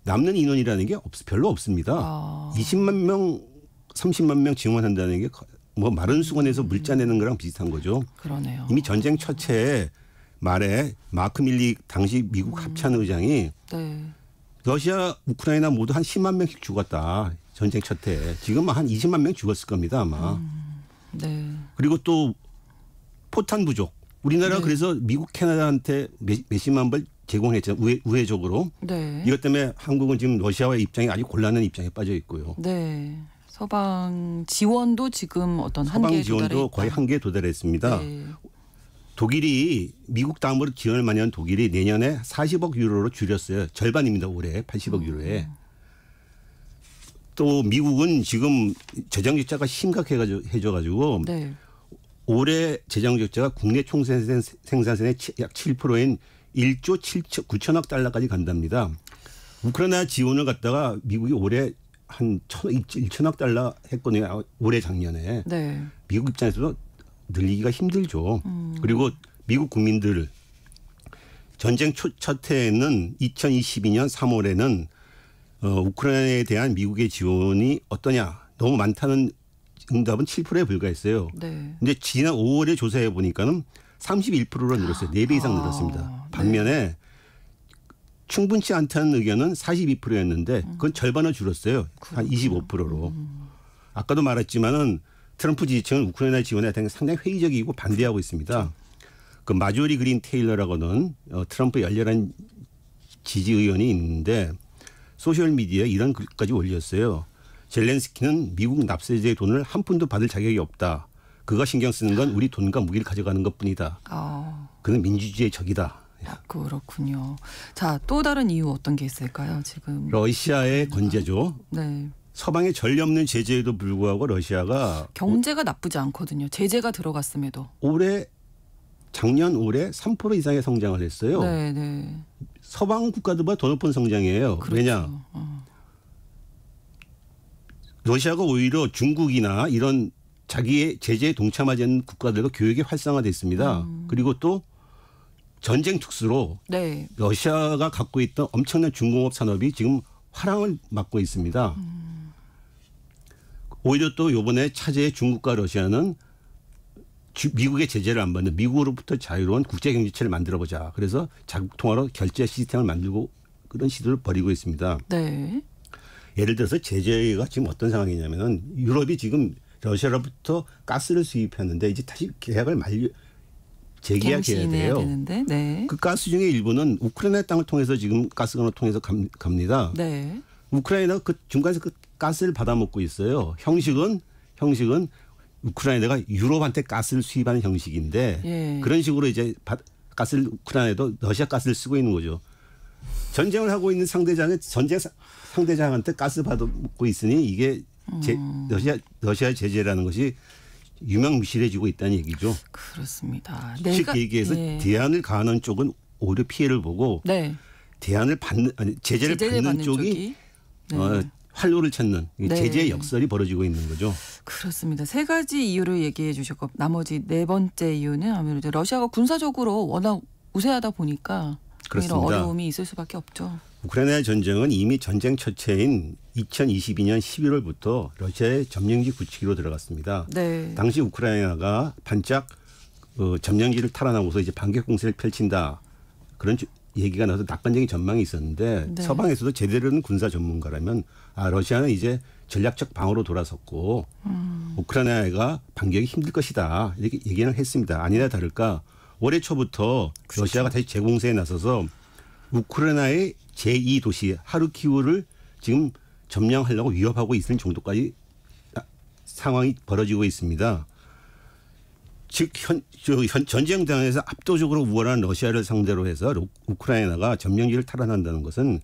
남는 인원이라는 게 별로 없습니다. 20만 명, 30만 명 지원한다는 게 뭐 마른 수건에서 물자 내는 거랑 비슷한 거죠. 그러네요. 이미 전쟁 첫 해에 말에 마크 밀리 당시 미국 합참 의장이 네. 러시아, 우크라이나 모두 한 10만 명씩 죽었다. 전쟁 첫 해에. 지금 한 20만 명 죽었을 겁니다 아마. 네. 그리고 또 포탄 부족. 우리나라 네. 그래서 미국, 캐나다한테 몇십만 벌 제공했죠. 우회적으로. 네. 이것 때문에 한국은 지금 러시아와의 입장이 아주 곤란한 입장에 빠져 있고요. 네. 서방 지원도 지금 어떤 한계에 도달해 있다. 서방 지원도 거의 한계에 도달했습니다. 네. 독일이 미국 다음으로 지원을 많이 한 독일이 내년에 40억 유로로 줄였어요. 절반입니다. 올해 80억 유로에. 또 미국은 지금 재정 적자가 심각해져가지고 네. 올해 재정 적자가 국내 총생산의 약 7%인 1조 9천억 달러까지 간답니다. 우크라이나 지원을 갖다가 미국이 올해 한 1천억 달러 했거든요. 올해 작년에. 네. 미국 입장에서도 늘리기가 힘들죠. 그리고 미국 국민들 전쟁 첫 해에는 2022년 3월에는 우크라이나에 대한 미국의 지원이 어떠냐. 너무 많다는 응답은 7%에 불과했어요. 네. 근데 지난 5월에 조사해 보니까는 31%로 늘었어요. 4배 이상 늘었습니다. 반면에 네. 충분치 않다는 의견은 42%였는데 그건 절반을 줄었어요. 한 25%로. 아까도 말했지만은 트럼프 지지층은 우크라이나 지원에 대해 상당히 회의적이고 반대하고 있습니다. 그 마조리 그린 테일러라고는 트럼프 열렬한 지지 의원이 있는데 소셜미디어에 이런 글까지 올렸어요. 젤렌스키는 미국 납세자의 돈을 한 푼도 받을 자격이 없다. 그가 신경 쓰는 건 우리 돈과 무기를 가져가는 것뿐이다. 그는 민주주의의 적이다. 그렇군요. 자, 또 다른 이유 어떤 게 있을까요? 지금 러시아의 건재죠. 네. 서방의 전례 없는 제재에도 불구하고 러시아가 경제가 나쁘지 않거든요. 제재가 들어갔음에도. 작년 올해 3% 이상의 성장을 했어요. 네, 네. 서방 국가들보다 더 높은 성장이에요. 그렇죠. 왜냐? 러시아가 오히려 중국이나 이런 자기의 제재에 동참하지 않는 국가들과 교역이 활성화됐습니다. 그리고 또 전쟁 특수로 네. 러시아가 갖고 있던 엄청난 중공업 산업이 지금 화랑을 맞고 있습니다. 오히려 또 이번에 차제의 중국과 러시아는 미국의 제재를 안 받는 미국으로부터 자유로운 국제경제체를 만들어보자. 그래서 자국 통화로 결제 시스템을 만들고 그런 시도를 벌이고 있습니다. 네. 예를 들어서 제재가 지금 어떤 상황이냐면은 유럽이 지금 러시아로부터 가스를 수입했는데 이제 다시 계약을 재계약해야 돼요. 네. 그 가스 중에 일부는 우크라이나 땅을 통해서 지금 가스관을 통해서 갑니다. 네. 우크라이나가 그 중간에서 그 가스를 받아먹고 있어요. 형식은 우크라이나가 유럽한테 가스를 수입하는 형식인데 예. 그런 식으로 이제 가스를 우크라이나에도 러시아 가스를 쓰고 있는 거죠. 전쟁을 하고 있는 전쟁 상대장한테 가스 받아먹고 있으니 이게 러시아 제재라는 것이 유명무실해지고 있다는 얘기죠. 그렇습니다. 쉽게 얘기해서 대안을 가하는 쪽은 오히려 피해를 보고 네. 제재를 받는 쪽이 네. 활로를 찾는 네. 제재의 역설이 벌어지고 있는 거죠. 그렇습니다. 세 가지 이유를 얘기해 주셨고 나머지 네 번째 이유는 아무래도 러시아가 군사적으로 워낙 우세하다 보니까 이런 어려움이 있을 수밖에 없죠. 우크라이나 전쟁은 이미 전쟁 첫째인 2022년 11월부터 러시아의 점령지 굳히기로 들어갔습니다. 네. 당시 우크라이나가 반짝 점령지를 탈환하고서 이제 반격 공세를 펼친다. 그런 얘기가 나와서 낙관적인 전망이 있었는데 네. 서방에서도 제대로 된 군사 전문가라면 러시아는 이제 전략적 방어로 돌아섰고 우크라이나가 반격이 힘들 것이다 이렇게 얘기를 했습니다. 아니나 다를까 올해 초부터 그렇죠. 러시아가 다시 재공세에 나서서 우크라이나의 제2도시 하르키우를 지금 점령하려고 위협하고 있을 정도까지 상황이 벌어지고 있습니다. 즉 전쟁장에서 압도적으로 우월한 러시아를 상대로 해서 우크라이나가 점령지를 탈환한다는 것은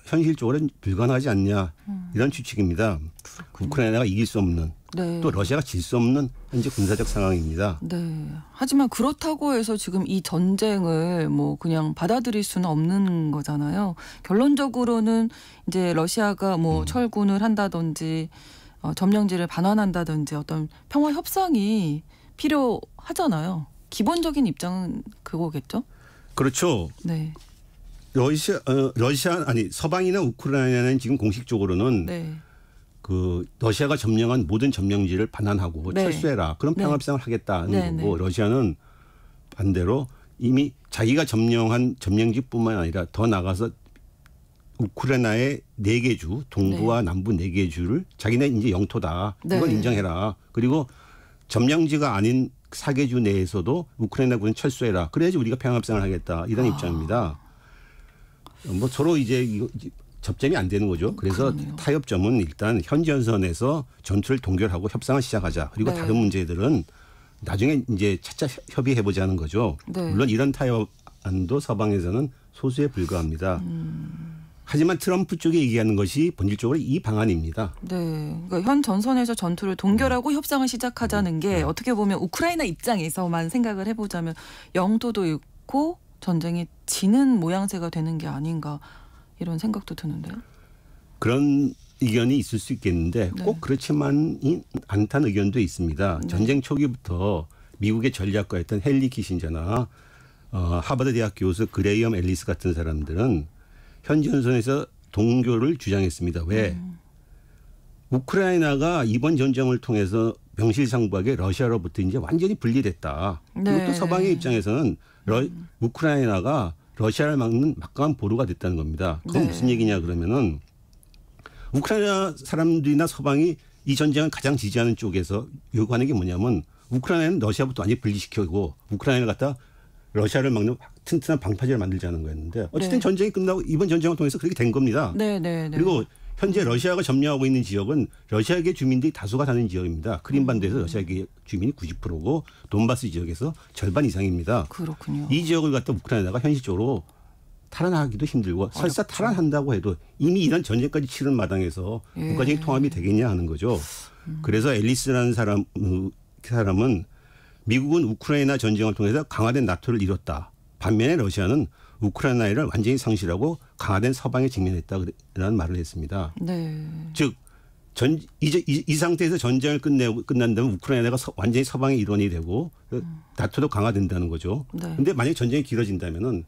현실적으로 불가능하지 않냐 이런 추측입니다. 그렇군요. 우크라이나가 이길 수 없는 네. 또 러시아가 질 수 없는 현재 군사적 상황입니다. 네. 하지만 그렇다고 해서 지금 이 전쟁을 뭐 그냥 받아들일 수는 없는 거잖아요. 결론적으로는 이제 러시아가 뭐 철군을 한다든지 점령지를 반환한다든지 어떤 평화 협상이 필요하잖아요. 기본적인 입장은 그거겠죠? 그렇죠. 네. 서방이나 우크라이나는 지금 공식적으로는 네. 그 러시아가 점령한 모든 점령지를 반환하고 네. 철수해라. 그런 평화 협상을 하겠다는 네. 거고 네. 러시아는 반대로 이미 자기가 점령한 점령지뿐만 아니라 더 나가서 우크라이나의 4개 주, 동부와 네. 남부 4개 주를 자기네 이제 영토다. 이걸 네. 인정해라. 그리고 점령지가 아닌 4개 주 내에서도 우크라이나군은 철수해라. 그래야지 우리가 평화협상을 하겠다. 이런 입장입니다. 뭐 서로 이제 접점이 안 되는 거죠. 그래서 그러네요. 타협점은 일단 현지연선에서 전투를 동결하고 협상을 시작하자. 그리고 네. 다른 문제들은 나중에 이제 차차 협의해보자는 거죠. 네. 물론 이런 타협안도 서방에서는 소수에 불과합니다. 하지만 트럼프 쪽이 얘기하는 것이 본질적으로 이 방안입니다. 네, 그러니까 현 전선에서 전투를 동결하고 협상을 시작하자는 게 어떻게 보면 우크라이나 입장에서만 생각을 해보자면 영토도 있고 전쟁이 지는 모양새가 되는 게 아닌가 이런 생각도 드는데요. 그런 의견이 있을 수 있겠는데 네. 꼭 그렇지만이 않다는 의견도 있습니다. 네. 전쟁 초기부터 미국의 전략가였던 헨리 키신저나 하버드 대학 교수 그레이엄 앨리스 같은 사람들은 현지연선에서 동결을 주장했습니다. 왜? 우크라이나가 이번 전쟁을 통해서 명실상부하게 러시아로부터 이제 완전히 분리됐다. 그리고 네. 또 서방의 입장에서는 우크라이나가 러시아를 막는 막강한 보루가 됐다는 겁니다. 그건 네. 무슨 얘기냐 그러면은 우크라이나 사람들이나 서방이 이 전쟁을 가장 지지하는 쪽에서 요구하는 게 뭐냐면 우크라이나는 러시아부터 완전히 분리시키고 우크라이나를 갖다 러시아를 막는 튼튼한 방파제를 만들자는 거였는데 어쨌든 네. 전쟁이 끝나고 이번 전쟁을 통해서 그렇게 된 겁니다. 네, 네, 네. 그리고 현재 러시아가 점령하고 있는 지역은 러시아계 주민들이 다수가 사는 지역입니다. 크림반도에서 러시아계 주민이 90%고 돈바스 지역에서 절반 이상입니다. 그렇군요. 이 지역을 갖다 우크라이나가 현실적으로 탈환하기도 힘들고 설사 탈환한다고 해도 이미 이런 전쟁까지 치른 마당에서 예. 국가적인 통합이 되겠냐 하는 거죠. 그래서 앨리스라는 사람은 미국은 우크라이나 전쟁을 통해서 강화된 나토를 이뤘다. 반면에 러시아는 우크라이나를 완전히 상실하고 강화된 서방에 직면했다라는 말을 했습니다. 네. 즉 이 상태에서 전쟁을 끝난다면 우크라이나가 완전히 서방의 일원이 되고 나토도 강화된다는 거죠. 그런데 네. 만약에 전쟁이 길어진다면은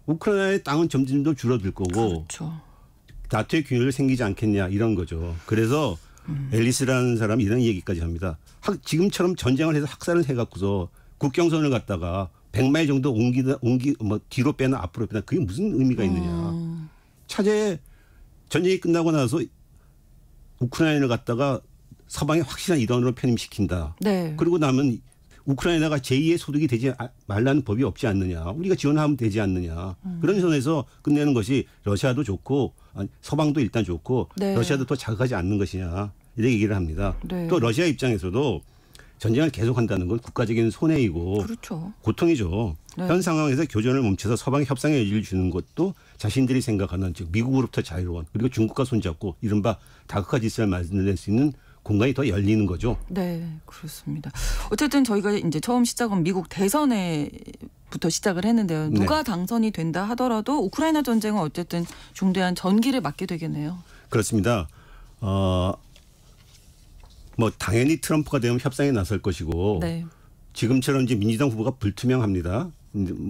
우크라이나의 땅은 점점 더 줄어들 거고 그렇죠. 나토의 균열이 생기지 않겠냐 이런 거죠. 그래서 앨리스라는 사람이 이런 얘기까지 합니다. 지금처럼 전쟁을 해서 학살을 해갖고서 국경선을 갖다가 100마일 정도 뒤로 빼나 앞으로 빼나 그게 무슨 의미가 있느냐. 차제에 전쟁이 끝나고 나서 우크라이나를 갖다가 서방의 확실한 일원으로 편입시킨다. 네. 그러고 나면 우크라이나가 제2의 소득이 되지 말라는 법이 없지 않느냐. 우리가 지원하면 되지 않느냐. 그런 선에서 끝내는 것이 러시아도 좋고 서방도 일단 좋고 네. 러시아도 더 자극하지 않는 것이냐. 이렇게 얘기를 합니다. 네. 또 러시아 입장에서도 전쟁을 계속한다는 건 국가적인 손해이고 그렇죠. 고통이죠. 네. 현 상황에서 교전을 멈춰서 서방에 협상의 여지를 주는 것도 자신들이 생각하는 즉 미국으로부터 자유로운 그리고 중국과 손잡고 이른바 다크화 질서를 만들어낼 수 있는 공간이 더 열리는 거죠. 네, 그렇습니다. 어쨌든 저희가 이제 처음 시작은 미국 대선에부터 시작을 했는데요. 누가 네. 당선이 된다 하더라도 우크라이나 전쟁은 어쨌든 중대한 전기를 맞게 되겠네요. 그렇습니다. 뭐 당연히 트럼프가 되면 협상에 나설 것이고 네. 지금처럼 이제 민주당 후보가 불투명합니다.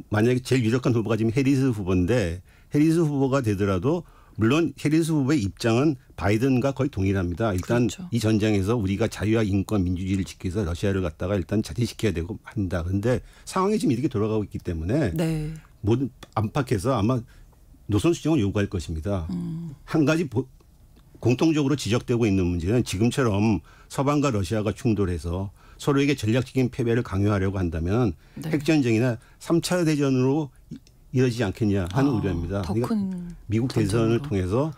만약에 제일 유력한 후보가 지금 해리스 후보인데 해리스 후보가 되더라도 물론 해리스 후보의 입장은 바이든과 거의 동일합니다. 일단 그렇죠. 이 전쟁에서 우리가 자유와 인권, 민주주의를 지키기 위해서 러시아를 갖다가 일단 자제시켜야 되고 한다. 그런데 상황이 지금 이렇게 돌아가고 있기 때문에 네. 모든 안팎에서 아마 노선 수정을 요구할 것입니다. 한 가지 공통적으로 지적되고 있는 문제는 지금처럼 서방과 러시아가 충돌해서 서로에게 전략적인 패배를 강요하려고 한다면 네. 핵전쟁이나 3차 대전으로 이어지지 않겠냐 하는 우려입니다. 그러니까 미국 대선을 통해서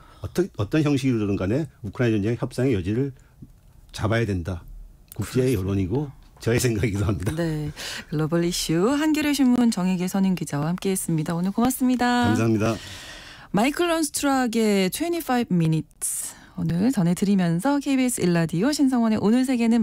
어떤 형식이든 간에 우크라이나 전쟁 협상의 여지를 잡아야 된다. 국제의 여론이고 저의 생각이기도 합니다. 네, 글로벌 이슈 한겨레 신문 정혜계 선임 기자와 함께했습니다. 오늘 고맙습니다. 감사합니다. 마이클 런스트락의 25 minutes 오늘 전해드리면서 KBS 1라디오 신성원의 오늘 세계는